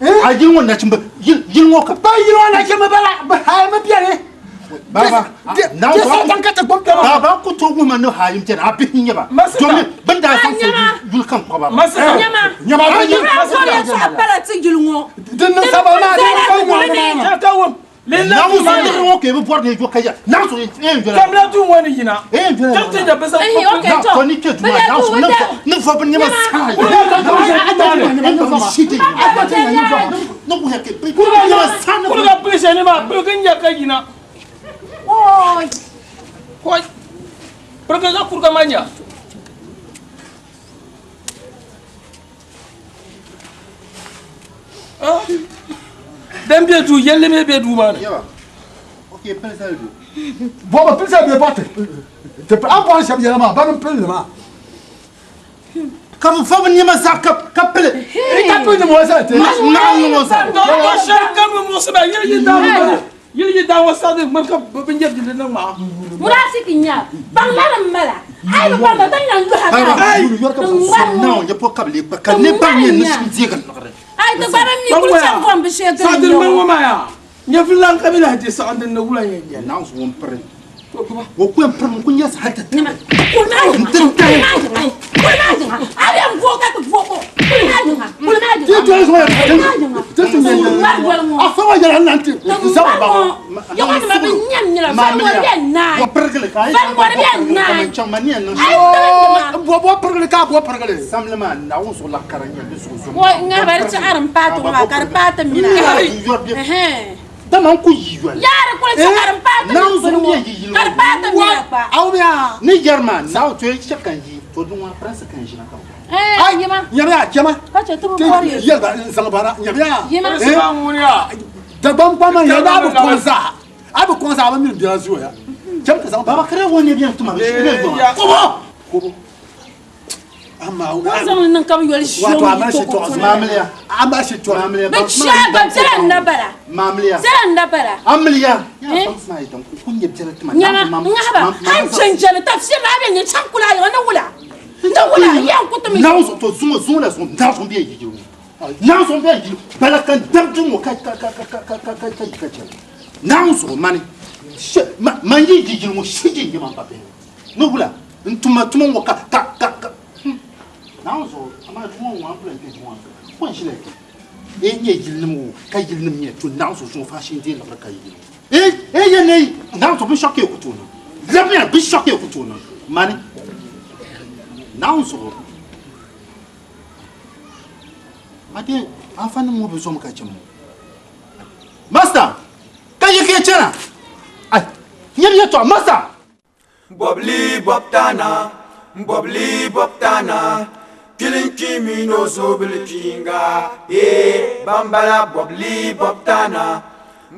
A yin wannan cin ba yin woka ba yin wannan cin ba ba ha ma biya ne. Baba na ba ban ka ta gwamta ba. Baba ku to goma no hayim tana a bihin yaba. Domin ban da san sai yulkan ko ba. Nyama ba yin so ya sa bala ti gilwo. Din nan saba na da ko ta kawo na mu san da woke be bor de jo kaya na so en jora. Kamla tu wani yina. Jora. Taftin da basa ko. Ko ni ke tuma na so na fa ban yama sai. No bu ya ke pe. Ko ga pese ne ba ko kan ya kai yina. Oi. Koi. Pergi nak kurga manja. Ah. Dan biya du yalle me biya du mana. Yawa. Okay, pensa du. Bo ba pensa be bote. Te an bo shab yala ma ba non pelle ma. Kam fa ban yama sa kapele. Ka pelle mo sa te. Na no sa. Ko shar kam mo sa ba yele da. Yele da wa sa de man ka ban yeb de na ma. Murasi kinya. Bang la mala. Ai ba ba tan nan ha. Ai, non, ya po kabli ba kan ne ba ne ni zigan. Ai da baran ni kun san kon bi shega. Sa de man wa ma ya. Nya filan kabila je sa an na wula yen. Na so won pare. Wo ku en pare kun yas harta. Ko na. Ko na. Ai am go ka ko. Dama ku yiwa yara ko ci karam pata na zo biya yi kar pata mi ba awya ni jarma na to yi chakan yi to dun wa prince kan shi na ka ai yima yama ka ce tu ko ya ya ga san bara yima ba muniya da ban ba man ya da abu konsa ba min biya zuwa ya jam ka san ba kare woni biya tuma shi ne ko amma zaman nan kam yol shi wato amma shi to mamliya amma shi to mamliya ba shaga zaran na bara mamliya zaran na bara amliya ya san sai dan kun yi jira tuma ngaba han janjana tafsir la ben ne chankula ya na wula ya kutu mi na so to zuwa la so dan son biya yi na son biya yi bala kan dabdu mo ka na so mani man yi ji mo shi ji man pape no wula ntuma mo ka Nanzo, ama tumo wa plan ke tumo. Kon shi leke. Nye jilnimu, ka jilnim nye tu nanzo so fa shin de la ka yi. Ye ne, nanzo bi shokke ku tu no. Zabia bi shokke ku tu no. Mani. Nanzo. Ade, afan mo bi so mo ka chemo. Master, ka yi ke chana. Ai, nye to master. Bobli bobtana, bobli bobtana. Killing Kimi no so bilkinga, Bambala Bobli Bobtana,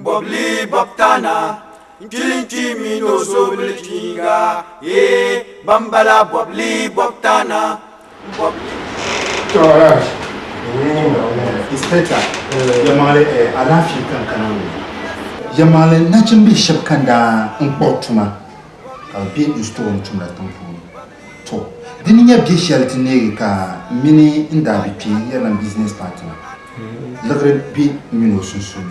Bobli Bobtana. Killing Kimi no so bilkinga, Bambala Bobli Bobtana, Bobli. Inspector, Yamale Arafi Kankanan. Yamale Nachimbi Shepkanda Mpotuma. I'll be in storm to my temple. Dini ya bishal tinegi ka mini inda bipi ya na business partner. Lagre bi mino sunsun.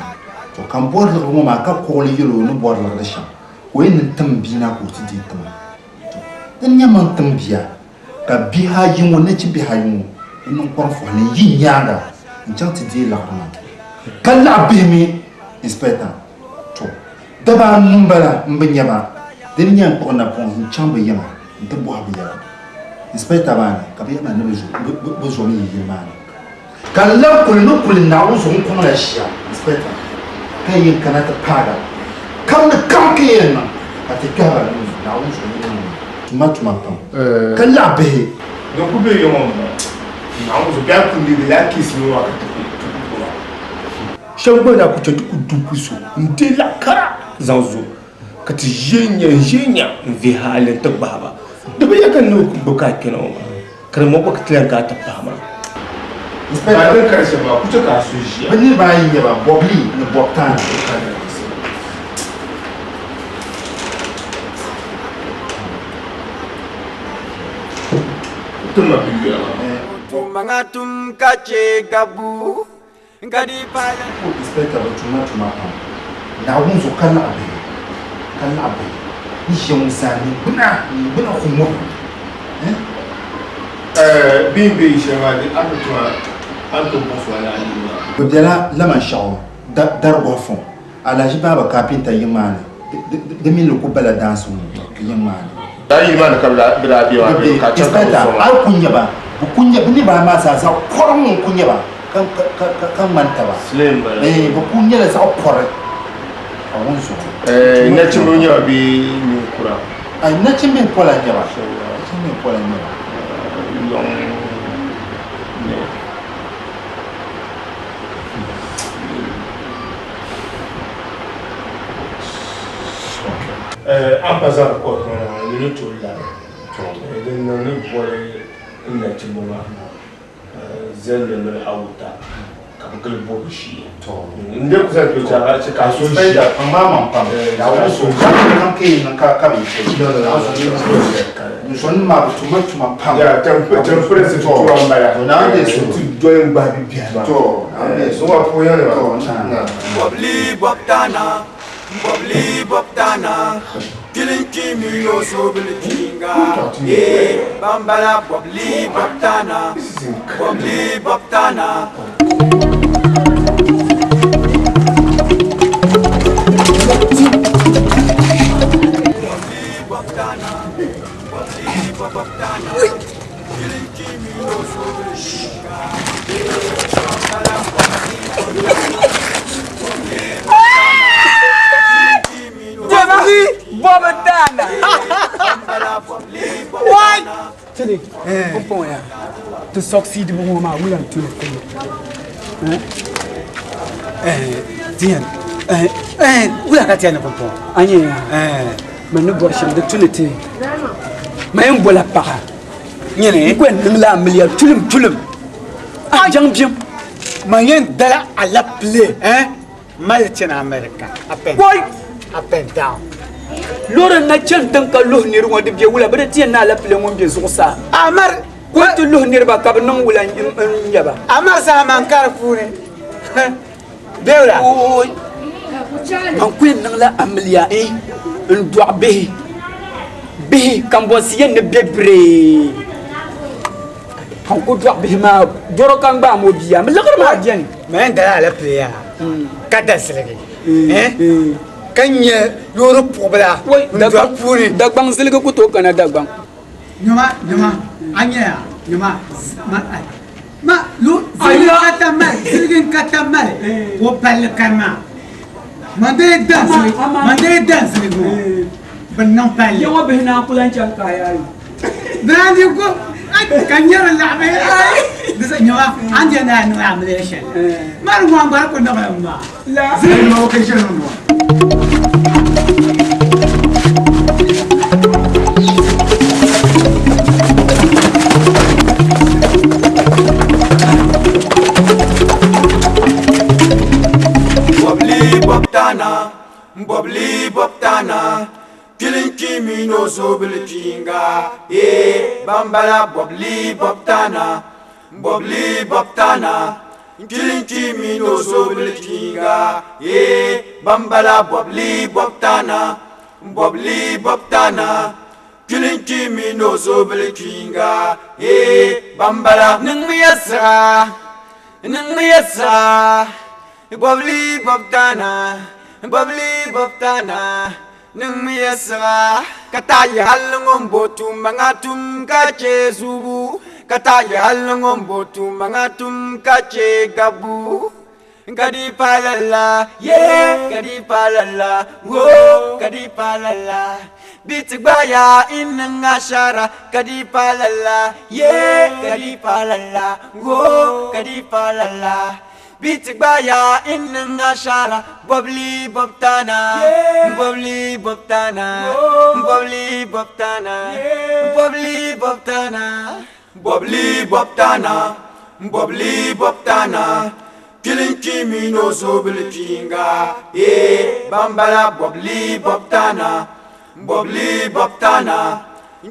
To kan board la mo ma ka ko li yoro no board la sha. We ni tambina ko ti di tam. To dini ya man tambia ka bi ha yin wona ci bi ha yin inu ko fo ni yin yanga. Nchang ti di la ma. Kala bi mi inspector. To daba numbara mbanyama. Dini ya ko na pon chamba yama. Ndabo abiya. Inspector bana kabiya na bezo mi yimana kala kullu kullu na uzo kuma la shia inspector kai kana ta paga kam ke yana atikaba na uzo tuma pam kala be donc be yo mo na uzo ga ku ni la kisi no wa shangbo na ku tantu ku dukuso ndela kara zanzo kati jenya vi halin ta baba da bai yakan no buka kino kar mo ko tlan ka ta fama inspector kan karshe ba ku ta kasu shi bani ba yi ba bobli ne bobtan tuma biya Mangatum kache gabu ngadi pala ko inspector ba tuma pa na wunzo kana abe ni shemsani buna kumo bimbe shemadi anto bonso ala alima bodiala lama shaw darbo fon ala jibaba kapinta yimane de min ko bala dansu yimane dai yimane kabla bida biwa ka inspector al kunya ni ba ma sa koron kunya ba kan manta ba slim ba ba kunya la sa korre awunso na chimunya bi ni kura ay na chimbe pola nyaba chimbe pola nyaba long ne en passant quoi ni tout là et non ne voit na chimunya zelle le auta kabul boshi to inde ku sa to ta ka so shi da amma pam ya wasu kan ke nan ka bi ce ni son ma tuma pam ya temperature to mbaya na de so to join ba bi bia to na so wa ko yana Bobli Bobtana Kilinki mi no so bilkinga. Bambala bobli bobtana. Bobli bobtana. Bobadana. What? Tele. Pompon ya. To succeed mo ma wulan tu le ko. Tiens. Wula ka tiens pompon. Anye ya. Mais ne borcham de tulete. Mais on bola para. Nyene. Gwen ngla milia tulum. Ah jang bien. Manyen dala à la play, Malchen America. Up and down. Lora na chen tan ka lo ni ruwa de biya wula bada tiyan na la pile mon biya zuwa Amar ko to lo ni ba ka non wula nyaba Amar sa man kar fune. Beula. Oy man ko nan la amliya ndo be kan bo siyen ne bebre kan ko do be ma joro kan ba mo biya me lakar ma diyan Men dala à la play. Kada selege. Kanye loro pobla. Dagbang silga ko to kana dagbang. Nyoma anya nyoma ma lu silgin katamal wo pal kama. Mande dance le go. Ben non pal. Yo be na kulan chan kaya. Brandi ko kanya la be. Disa nyoma anja na no amlation. Mar mo ambar ko no ma. La. Zero location no. Bobli bobtana, kilinki mi no so bilkinga. Bambala bobli bobtana, kilinki mi no so bilkinga. Bambala bobli bobtana, kilinki mi no so bilkinga. Bambala nung miyasa, bobli bobtana, nung miyasa. Kataya halungom botu mangatum kache subu. Kataya halungom botu mangatum kache gabu. Gadi palala, gadi palala, gadi palala. Bitigbaya inang ashara, gadi palala, gadi palala, gadi palala. Bitigbaya inang ashara, bobli bobtana, bobli bobtana, bobli bobtana, bobli bobtana, bobli bobtana, bobli bobtana. Kilinki mi no so bilkinga. Bambala bobli bobtana,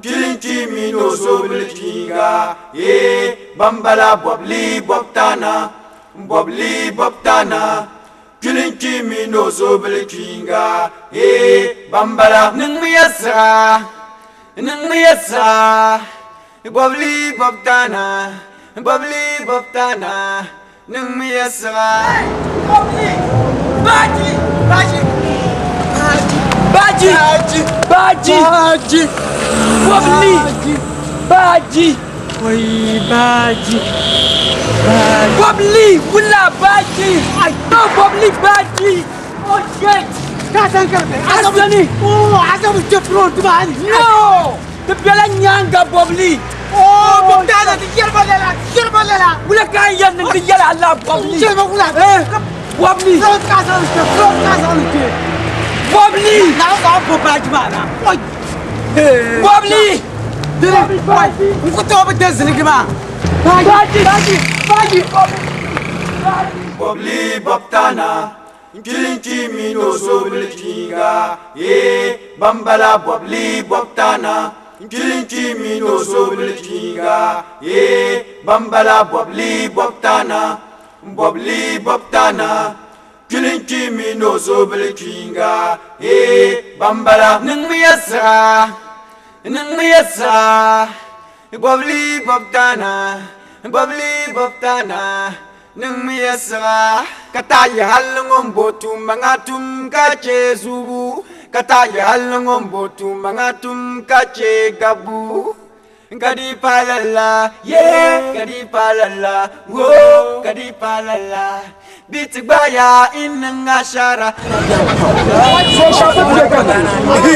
kilinki mi no so bilkinga. Bambala bobli bobtana, kilinki mi no so bilkinga. Bambala nung miyasa, bobli bobtana, nung miyasa. Baji Bobli Baji Bobli wula Baji no Bobli Baji oh shit Asani Asabu jefron tubani. no the bela nyanga Bobli Bobtana di yerbalela. wula kan yan ndi yala Allah Bobli Bobli Bobli Bobli Bobli bobtana, kilinki mi no so bilkinga. Bambala bobli bobtana, kilinki mi no so bilkinga. Bambala bobli bobtana, Julinki mi no so bilkinga bambala ning mi yasa Bobli bobtana ning mi yasa Kataya halungom botum mangatum kache zubu Kataya halungom botum mangatum kache gabu Gadi palala, yeah, gadi palala, whoa, gadi palala. Biti baya inna shara.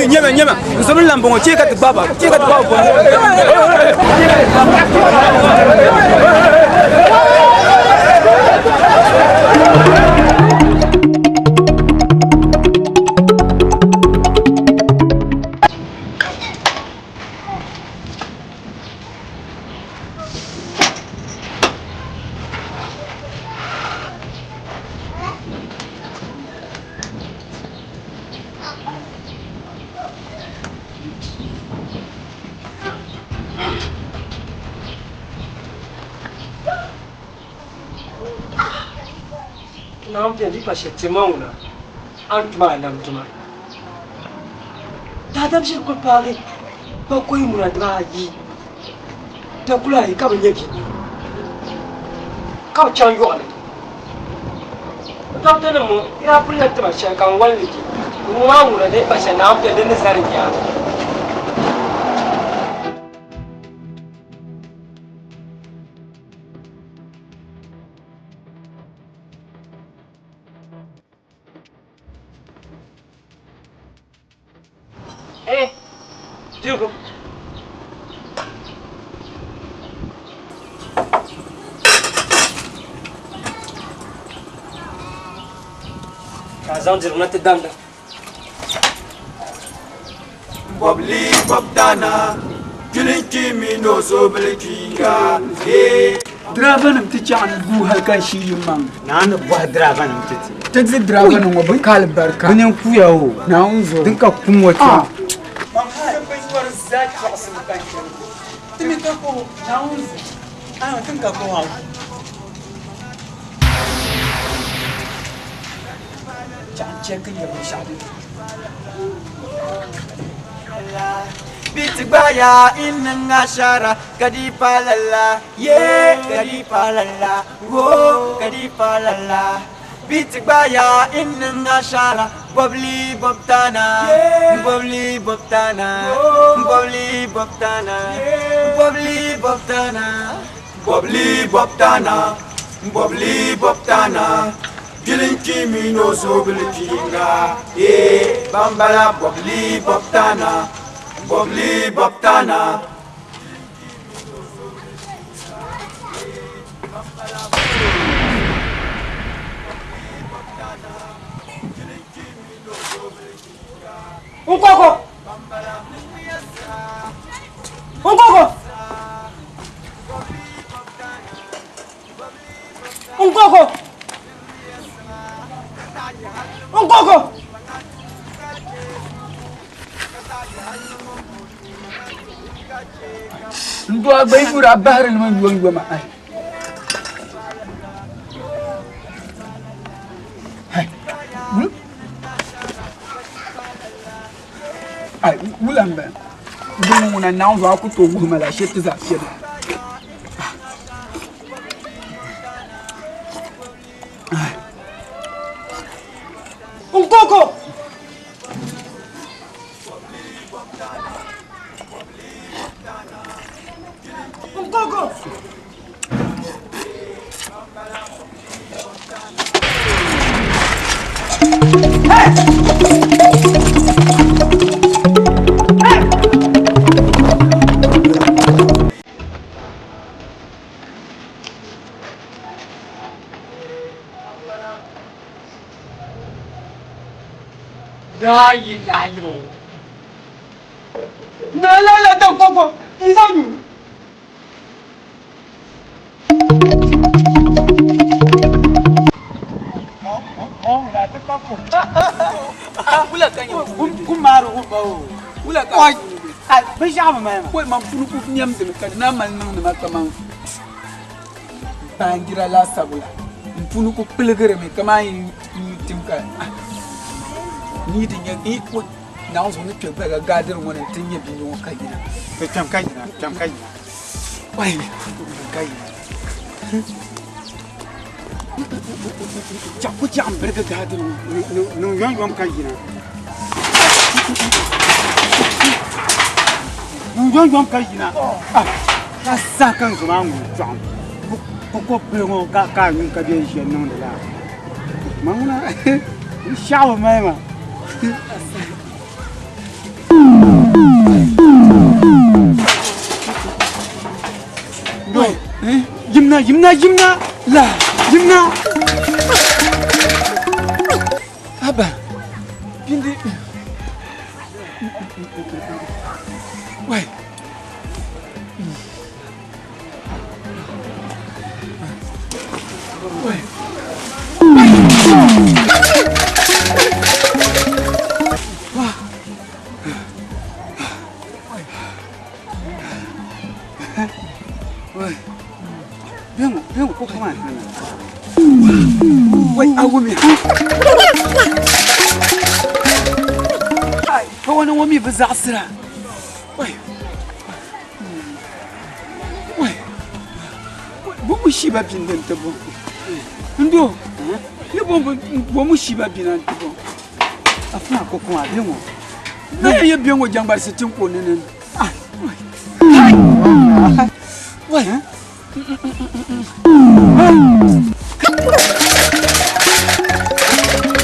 Nyema, nsomni lambongo cheka tibaba. Nampia ndipa shetimona antuma namtuma dada bishir ko pare ba koy muna draji ta kula yi kaba yake ka chan yo ale ta tana mu ya bulla ta sha kan walli ki mu ma muna dai ba sha nampia da nazarin ya Diego. Kazan diruna te danda. Bobli bobdana, julinki mi no so bilkinga. Dravanam ti chan bu halkan shi yimman. Nana buah dravanam titi. Taxi dravanam wa bakal barka. Bunen kuyawo. Na unzo. Dinka kumwata. Timi kako na unzo. Tinka ko ha. Chan check ya shadi. Biti baya inna shara kadi palala, yeah, kadi palala, whoa, kadi palala. Biti baya inna shara, bobli bobtana, bobli bobtana, bobli bobtana, bobli bobtana, bobli bobtana, bobli bobtana. Julinki mi no so bilkinga, bambala bobli bobtana. Bobli bobtana. Unkoko. Ndo abai mura bahar ni man yuwan yuwa ma ai. Ai, ulamba. Ndu na naunzo akuto guma la sheti za sheda. Unkoko. La ilaha illallah. La don't go. He's on you. Ula kanya kumaru ubao. Ula ka. Ai, bejama mama. Koi mampunu ku nyam de ka na mal nang na kama. Bangira la sabula. Mpunu ku pilgere me kama timka ni din ya ko na so ne ke ga gadar wannan tin ya bin yo kai ina to tam kai wai kai ku jam berga gadar no yon kai ina no yon kai ina ka sa kan zuma mu jam ko pe ngo ka yun ka de shi nan da manguna sha wa mai ma no yimna la yimna aba bindi wai Bien, comment wai awumi ai fa wani wami ba za asira wai bu shi ba bin dan tabo ndo ne bo mu shi ba bin dan tabo afuna ko kuma bien wo na ye bien wo jangbar sitin ko ne wai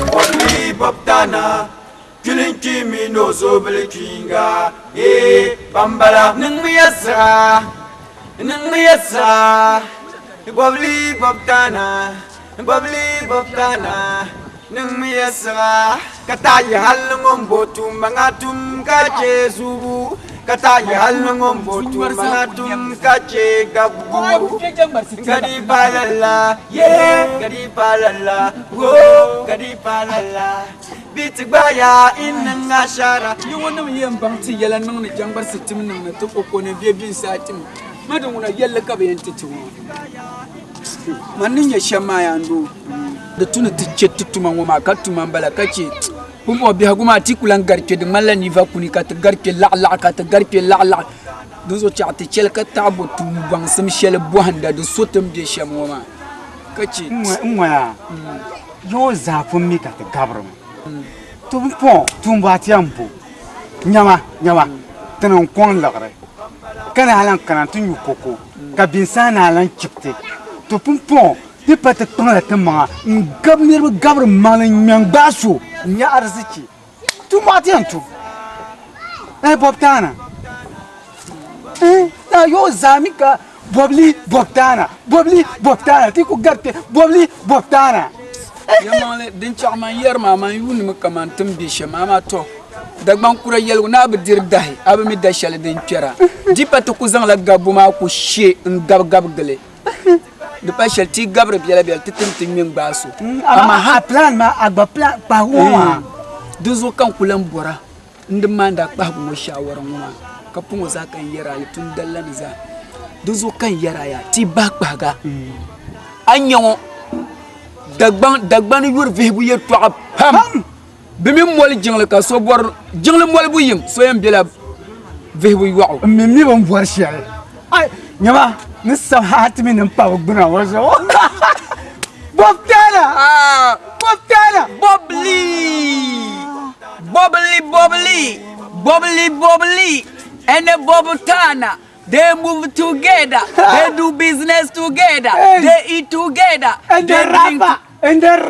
Wali Bobtana, Kilinki Mino Zobel Kinga, Bambala, Nangmiasa, Wali Bobtana, Nangmiasa, Kataya Halungum Botum Mangatum Kajesu. Kata halungum botu manatum kace gabu gadi palala gadi palala gadi palala bitbaya inna ashara yi wannan yin banti yalan nan ne jambar sitim nan na tuko ko ne bebin satim madan wona yalla ka bayan titiwo manin ya shama ya ndo da tuna ticce tutuman wa makatuman bala kace Bumbo biha guma tikulan garke de malani va kuni kat garke la kat garke la dozo chati chel ka tabo tu bang sam shel bohanda do sotam de shamoma kace ya yo zafun mi ka gabram to po tumba tiampo nyama tanan kon lagre kana halan kana tun yukoko ka binsana halan chipte to po de pata tona tama gabnir gabram malan nyangbaso nya arziki tu matiantu Bobtana na yo zamika bobli Bobtana ti ku garte bobli Bobtana yamale din chama yer mama yuni makaman tumbi shama to dagban kura yel na bidir dahi abami dashal din kira dipata ku zang la gabu ma ku she ngab gele de pachel ti gabre biela titim min baso ama ha plan ma agba plan pa wa duzo kan kulan bora ndin manda ba mu shawaran wa ka fungo za kan yara tun dallan za duzo kan yara ya ti ba ga anyo dagban yur vebu yer to pam bimi mol jingle ka so bor jingle mol bu yim so yam biela vebu wa mi bon bor share ay nyama nissa hatimi nan pa gbuna wazo Bobtana Bobli and Bobtana they move together they do business together they eat together and the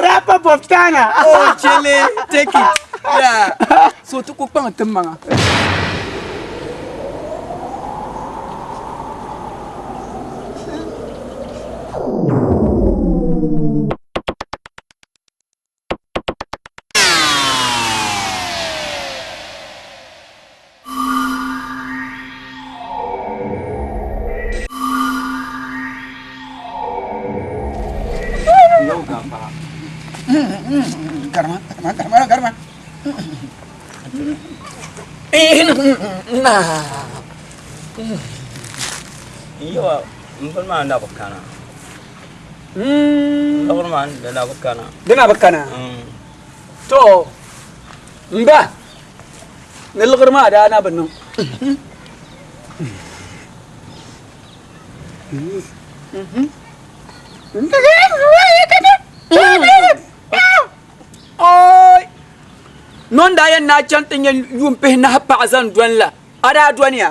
rapper Bobtana oh chile take it yeah so to ko pang temanga Karma. Nah. Iya, mungkin mana bakana. Mungkin mana dah bakana. Dia nak bakana. to mba nilgar ma da na bannan non da yan na chantin yan yumpe na pa azan don la ada doniya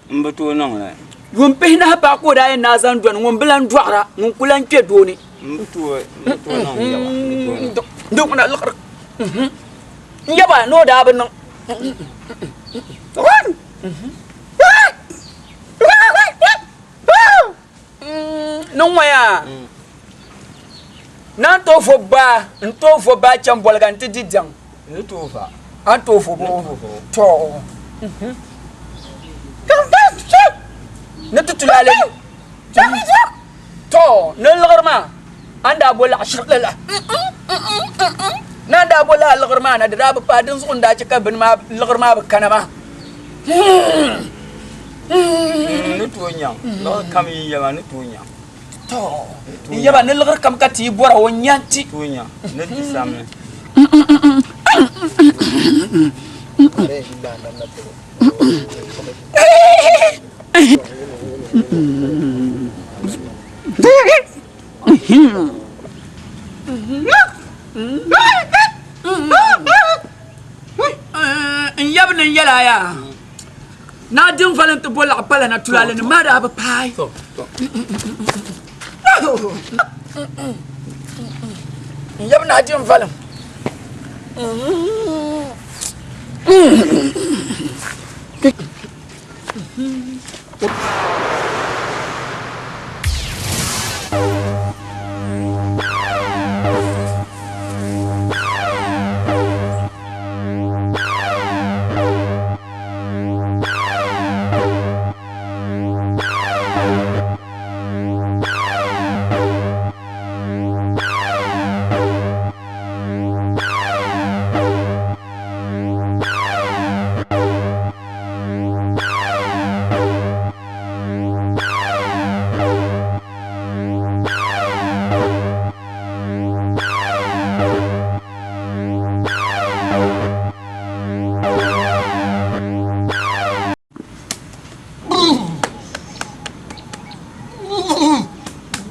mbato non la yumpe na pa ko da yan na zan don ngom bilan dwara ngom kulan ke doni mbato non ya duk na lakar yaba no da abin nan non waya nan to fo ba can bolgan ti didan ni to fa an to fo bo to na tutulale to na lagarma anda bola ashirla na da bola lagarma na da ba fadin sun da cika bin ma lagarma ba kana ma ni to nya lo kam yi ya ni to nya to yaba ne lagar kam kati bora wonyanti to nya ne di samme yabnin yala ya na din falan to bola pala na tulale ni mada ba pai yabna din falan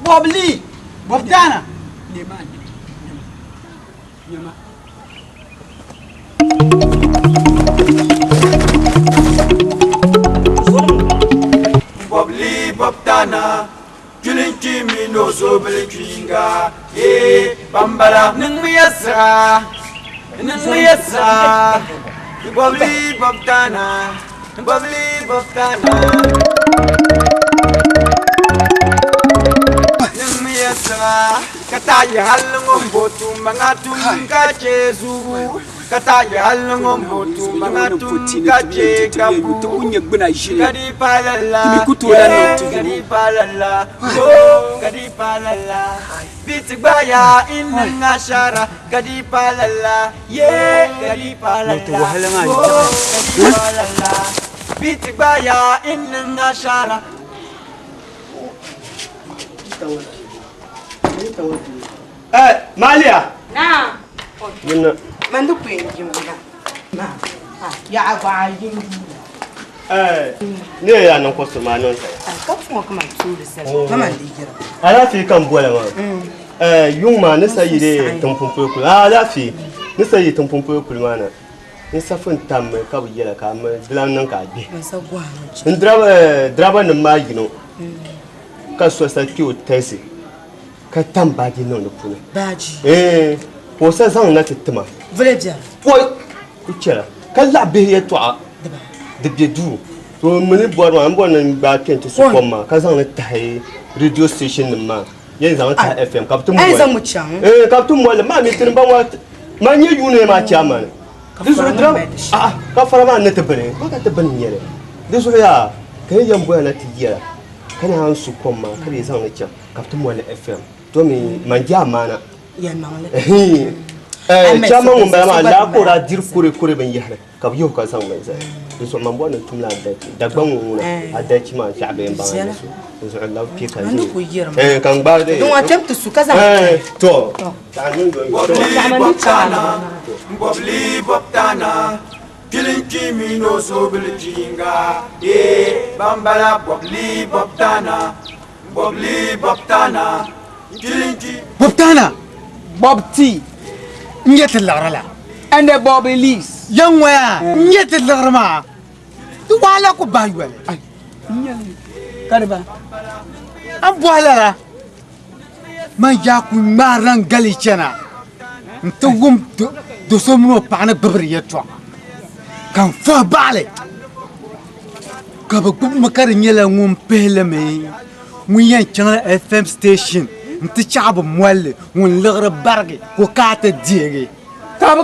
Bobli, Bobdana. Bobli Bobdana, julin kimi no so belkinga, bambala nung miyasa, Bobli Bobdana, Bobli Bobdana. Kata ya halungum botu mangatu kace zubu kata ya halungum botu mangatu kace kabu tunya gbina jire kadi palala mi kutola no tu kadi palala oh kadi palala bitgbaya inna ngashara kadi palala ye kadi palala to wahala nga kadi palala bitgbaya inna ngashara Malia. Na. Yuna. Mandu kwenye mwana. Na. Ya agwa yingu. Ne ya nan kwaso ma non sai. Ka fu kuma tsuri sai. Mama digira. Ala fi kan bola ma. Yung ma ne sai de tumpumpo ku. Ala fi. Ne sai tumpumpo ku mana. Ni safin tam ka bu yela ka ma dilan nan ka bi. Ban sa gwa. Draba nan ma gino. Ka so sa ki o tesi. Ka tam ba gi non puna. Baji. Po sa zan na titima. Vrai bien. Po ku cera. Ka la be ye to a. De biedu. To mini bor ma mbon nan ba kenti su koma. Ka zan na tai radio station nan ma. Yen zan ta FM kaptum mo. Ai zan mu chan. Kaptum mo le ma mi tin ban wa. Ma nye yu ne ma cha ma. Disu dram. Ka fara ma na tabane. Ba ka tabane yele. Disu ya. Kai yan boya na tiyera. Kana han su koma. Kare zan na cha. Kaptum mo le FM. To mi manja mana. Ya mangale. chama ngomba ma la ko ra dir kure ben yahre ka biyo ka san mai sai so man bon tum la da gban nguna adaci ma sha'be ban so Allah fi ka ji kan ba de don attempt su kaza to ta nun go Bobli boptana kilin kimino so bilkinga bambala bobli boptana kilin ki boptana bobti nyet larala ande bobelis yang waya nyet larma tu wala ko baywale ay nyali karba am wala man ja ku maran gali chena ntugum do somo paana babriya to kan fa bale ka ba gum makar nyela ngum peleme nguyen chana FM station nti chaba mwale ngun lagre barge ko kata diege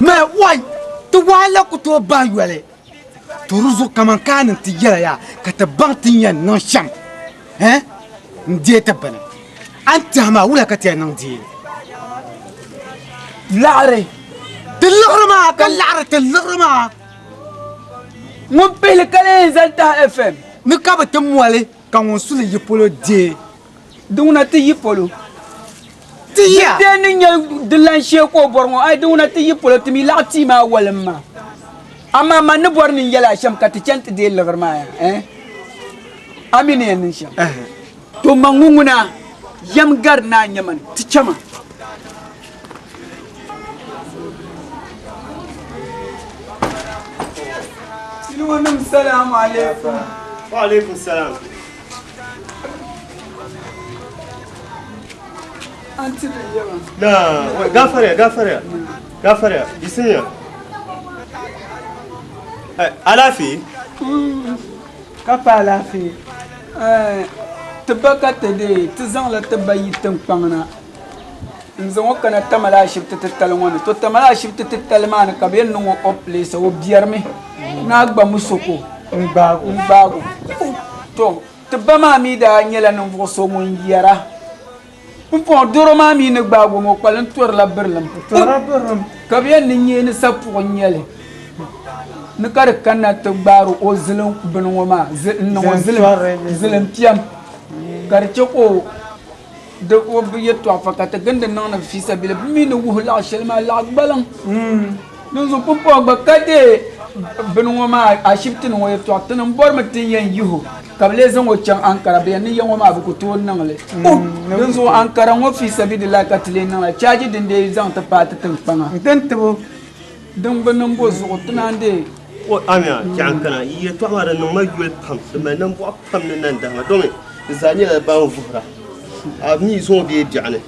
me wai to wala ko to baywale to ruzu kaman kan nti yela ya kata bantin yan non sham ndieta bana anta ma wala kata nan di lare تلغرما كاللعرة تلغرما مبيل كالين زلتها FM نكابة تموالي كان وصول يبولو دي دونا تي يبولو تيا دين دلان شيكو بورمو اي دونا تي يبولو تمي لا تيما ولما اما ما نبورني يلا شم كاتيانت دي لغرما امين يا نشام تو مانغونا يم غارنا نيمان تيچما السلام عليكم. وعليكم السلام. أنت اليوم. لا غافر يا بسنيا. ألافي. كفى ألافي. تبقى تدي تزن لا تبي تنقمنا. نزوق كنا تملا شفت تتلمون تو تملا شفت تتلمان كبير نو أبليس وبيرمي. ناقبا مسوكو نباغو تو تبا مامي دا نيلا نفوسو من يرا نفو دورو مامي نباغو مقبل نتور لبرلم كبير نيني نسابو نيالي نكار كانا تبارو او زلم بنوما زلم تيام كارتشوكو دو بيتو فكاتا غند نانا في سبيل مين وهلا شلما لا قبلن نزو بوبو بكادي بنوما اشيبتن ويتو تنم بورمتين ين يهو كابليزن وچان انكرا بيان يوما بكوتو نانله نزو انكرا و في سبيل الله كاتلين نانا تشاجي دندي زان تبات تنفنا دنتبو دم بنم بوزو تناندي o amia jankana yi to amara no magwel pam de nan bo pam nan da ma domi zani la ba vura avni so de diane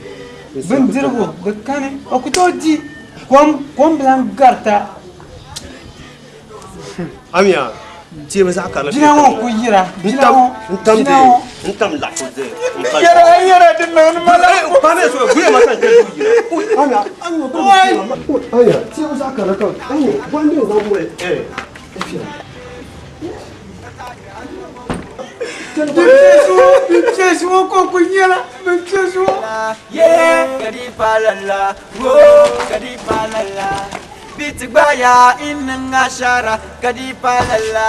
ben dirgo de kane o ko di kom blan garta amia ti ba zakara dina won ko yira ntam la ko de yara de non mala ba ne so buya ma kan de yira amia amia ti ba zakara ka amia ba ne zo mo Bimchesu ko kunyala bimchesu kadi palala wo kadi palala bitbaya inna shara kadi palala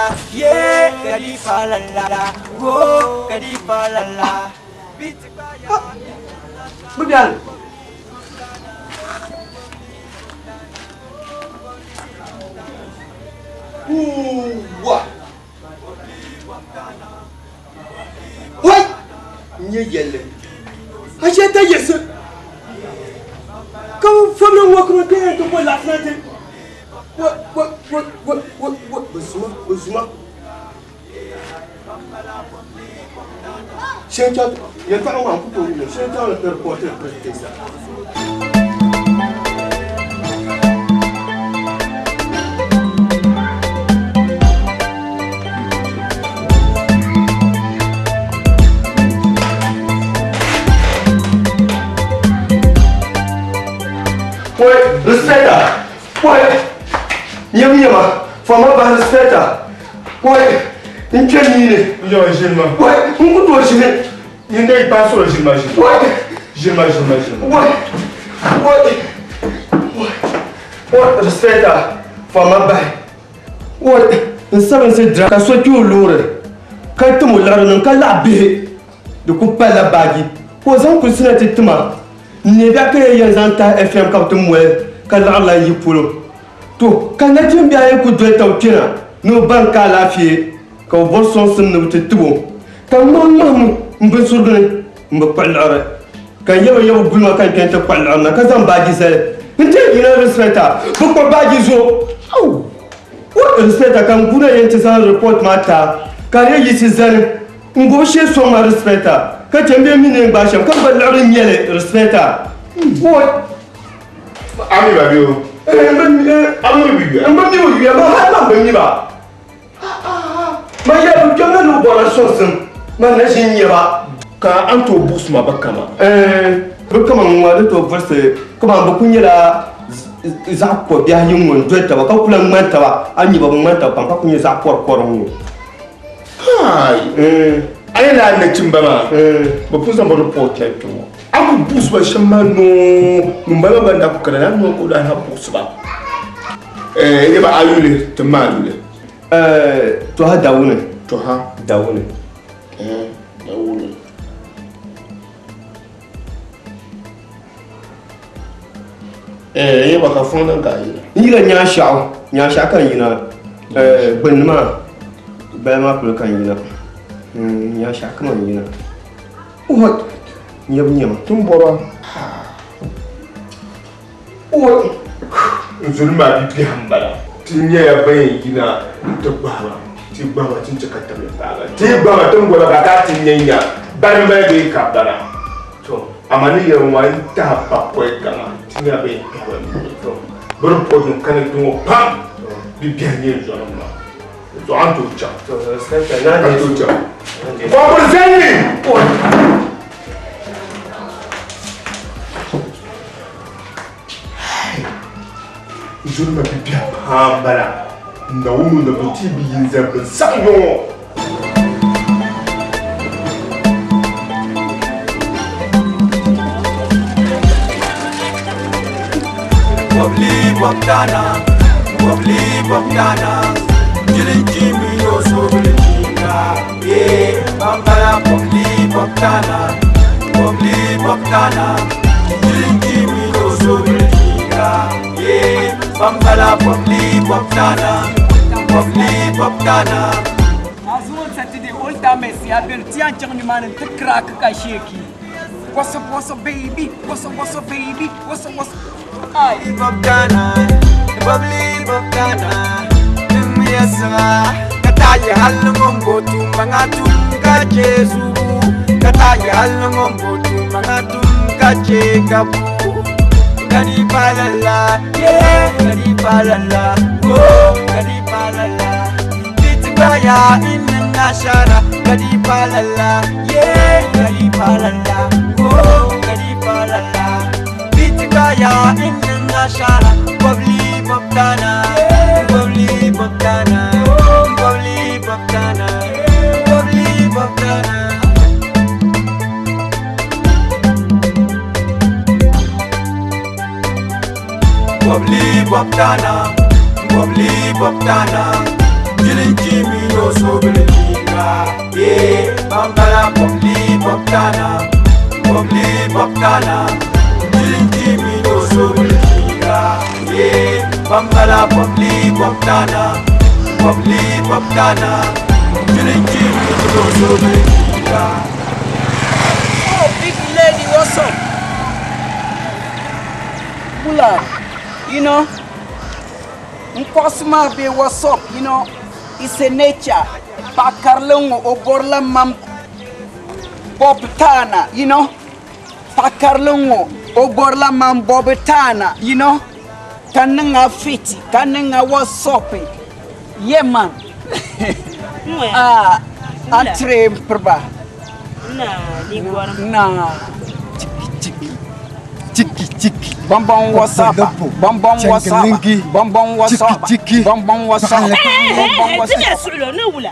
kadi palala wo kadi palala bitbaya budan wa What? Nye yelle. Acheta yesu. Comme femme wakro de to pour la fenêtre. What? Osuma. Chenta, il y a pas un peu de chenta le reporter prêter ça. Ouais, respecta. Ouais. Yama. Fama ba respecta. Ouais. Incheni. Yo, Gilma. Ouais, on doit gérer. Il n'est pas sur le Gilma. Ouais. Gilma. Ouais. What respecta fama bai. What nsaban se dra ka so ki olore. Ka tumu laro nan ka labe. De ku pala bagi. Ko zan ku sina tituma. Ne ba ka yan zanta FM ka tumwe ka la yi polo. To kana tin biya ku do taw kina no ban ka lafiye ka bor son sun no titubo. Ka mamma mbin surgane mba kwallara. Kan yawa gulma kan kenta kwallara ka zan bagi sai. Nte ina respecta. Bukwa bagi zo. Au. What respecta kan kuna yente san report mata. Kare yi sizan. Ngo she so ma respecta. Ka tembe mine ba sham kan ballara nyele respecta. What? Ami ba biyo. Ami biyo. Ami biyo ma ha ma bemi ba. Ma ya bu kanga no bora sonsen. Ma na shin ba. Ka anto bus ma bakama. Bakama ma da to verse kuma ba kun yira za ko biya yin won dotta ba ka kula manta ba an yi ba manta ba ka kun yi za kor mu. Hai. Ai la na cin ba ma. Ba kun san ba report to. Aku bus ba shamma no mbala banda ku kana no ko da na bus ba. Ile ba ayule to ma ayule. To ha dawune. To ha dawune. Dawune. Ye baka fonda ga yi. Yira nya sha kan yina benma ba ma kula kan yina. Nya sha kan yina. What? Nyam tun bora. What? Zulma bi hambala. Tinya ya bayin yina to baba. Ti baba tin cika ta mai baba. Ti baba tun bora ga ka tinya ban ba bi ka bara. To amani ya wani ta ba ko kama. Tinya be ko buru ko dun kan dun pam bi bianye zo ma to anto cha to sai na ne to cha ko bur zeni zulma bi bia pambala na wunu na buti bi yinza bin sanyo Wabdana, Jilin Jimmy, no so yeah, Bambala, Wabdana, Jilin Jimmy, no so yeah, Bambala, Wabdana. As one Saturday, old time, I've been teaching man and the crack a shaky. What's up, baby? What's up, baby? What's up? Bobdana, Yasa, Kataya Halangombo to Mangatum Kajesu, Kataya Halangombo to Mangatum Kajekabu, Kadipalala, yeah, Kadipalala, oh, Kadipalala, Pitbaya in the Nashara, Kadipalala, yeah, Kadipalala, oh, Kadipalala, Pitbaya in the Nashara, Bobli Bobdana, Bobli Bobdana, Bobli Bobdana, Bobli Bobdana. Bobli Bobdana, Jilin Jimmy no so Belinda, yeah, Bambala Bobli Bobdana, Jilin Jimmy no so Belinda, yeah, Bambala Bobli Bobdana, Jilin Jimmy no so Belinda. Oh, big lady, what's up? Bula. You know, Nkosma be what's up, you know, it's a nature. Pakarlungo oborla mam bobtana, you know. Pakarlungo oborla mam bobtana, you know. Kananga fiti, kananga what's up. Yeah man. Entre perba. Nah. Chiki. Bonbon WhatsApp. Bonbon WhatsApp. Bonbon WhatsApp. Bonbon WhatsApp. Tiga sulo no wula.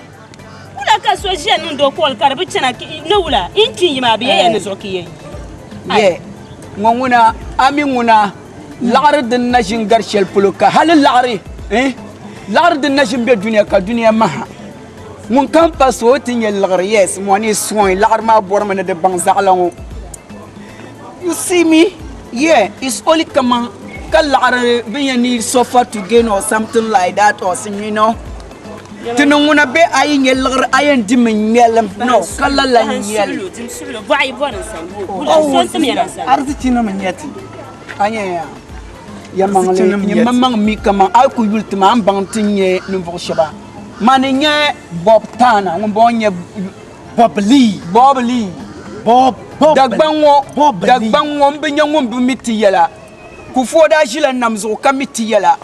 Wula ka so je nun do kol kar bicana no wula. Inki yima biye ya ne zoki ye. Ye. Ngonguna ami nguna laɣari din na ʒin gari shɛli polo ka hali laɣari din na ʒin be duniya ka duniya maha ŋun kan pa so o ti nyɛ liɣiri yes mɔni sɔŋ laɣari maa bɔrimi ni di baŋ zaɣala ŋɔ you see me yeah it's only kaman ka laɣari bin yɛn need suffer to gain or something like that or something you know ti ni ŋuna be a yi nyɛ liɣiri a yɛn di mi ŋmɛlim no ka lala nyɛli arziki ni mi nyɛ ti a nyɛ ya maŋ mi kaman a ku yuli ti ma an baŋ ti nyɛ ninvuɣu shɛba ma ni nyɛ Bob Tana ŋun bɔŋɔ nyɛ Bob Lee dagbaŋ ŋɔ n bi nyɛ ŋun bi mi ti yɛla Kufuor daa ʒila nam zuɣu ka mi ti yɛla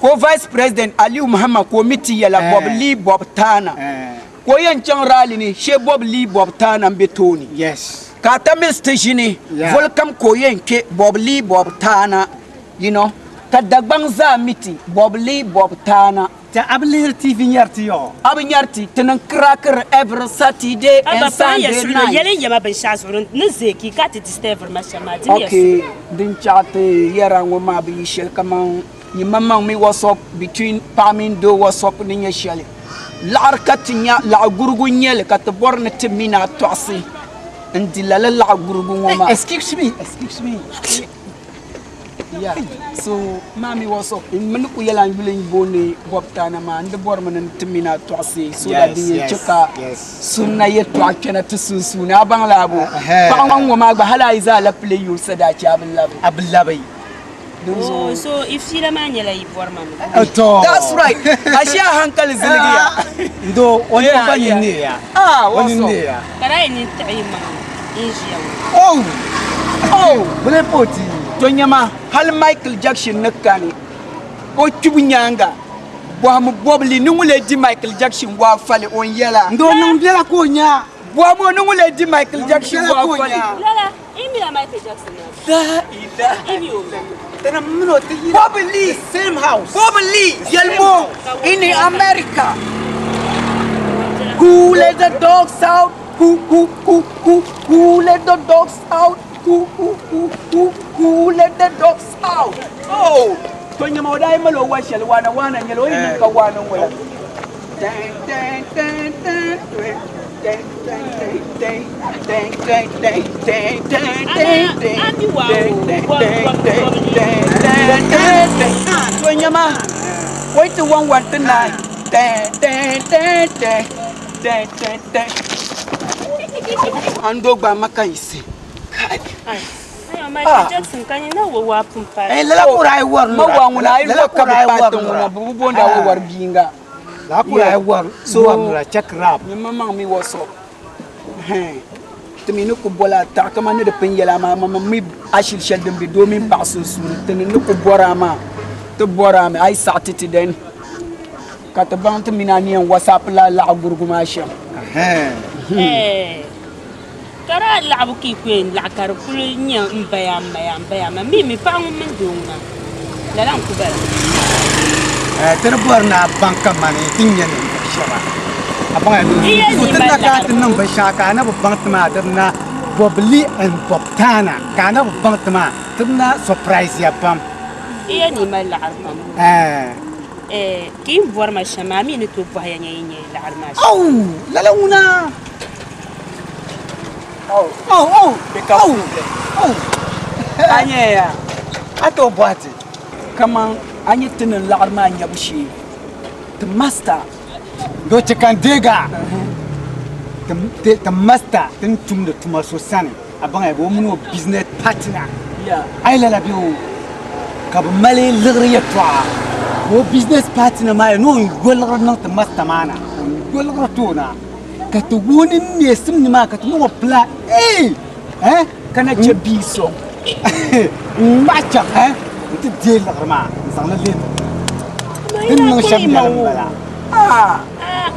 ko vice president Aliyu Muhammad ko mi ti yɛla Bob Lee Bob Tana ko yɛn chaŋ rally ni she Bob Lee Bob Tana n be tooni ka ta Mr. ʒini volkam ko yɛn kpe Bob Lee Bob Tana you know ka dagbaŋ zaa mi ti Bob Lee Bob Tana ta ablihir TV nyarti yo abi nyarti tinin cracker every Saturday and Sunday night yele yama ben shazurun ne zeki ka ti stever ma shama din okay din chate yara ngo ma bi shel kaman ni mamang mi wasop between pamin do wasop ni nya shel lar katinya la gurgu nyel kat borne timina tosi ndi la la gurgu ngoma excuse me yeah so mami was up in manuku yalan yulen bone Bob Tana ma and bor man timina tosi so that the cheka sunna yeto akena to suna bangla bo bang wo ma ba hala iza la play you sada cha ablabai oh so if she la man yala bor man that's right asha hankal zilgiya ndo oni bani ne ya woni ne ya kara ni taima injiya oh bele poti Tonyama hal Michael Jackson nakani o tubunyanga bo Bob Lee nungule di Michael Jackson wa fale on yela ndo nungela ko nya bo mo nungule di Michael Jackson wa fale lala imi la Michael Jackson la ila imi o tena mno ti Bob Lee same house Bob Lee yelmo in America who let the dogs out who let the dogs out who let the dogs out oh tonya modai malo washel wana nyelo ni ka wana wala tonya ma wait to one tonight ando gba maka isi Michael Jackson kan na wa pumpa la kurai war ma wa nguna ai lo ka ba to nguna bu bonda wo war binga la kurai war so amra check rap mi mama mi woso temi no ko bola ta kama ne de pen yela ma mi ashil shel dem bi do min ba so su teni no ko borama to borama ai satiti den ka ta ban temi na ni WhatsApp la gurguma sha kara labu ki kwen la kar kulu nya mbayam mi pa min dunga la lan ku bala tere borna banka mani tinya ni shaba abang ko tanda ka tinnan ba shaka na babban tuma na Bob Lee and Bob Tana kana babban tuma tunna surprise ya pam iya ni mal arpam kim vor ma shama mi ni to ba ya nyi la arma la la una anya ya ato bwati kama anyi tinin lagar ma nya bushi the master do chikan dega the master tin tum de tuma so sani abang ai bo mun business partner ai la bi o ka bu mali ligri ya twa wo business partner ma no golra no the master mana golra to na ka to wonin ne sim ni ma ka to mo pla kana je biso macha ti de la ma sang la len din no shabla bala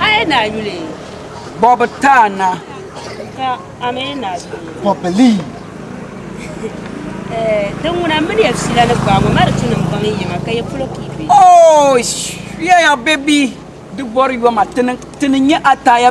ai na yule Bob Tana ka amena Bob Lee dan wona mun ya sila na ba mu mara tunan ban yi maka ya fulo kibe oh yeah baby du bori wa ma tinin ya ataya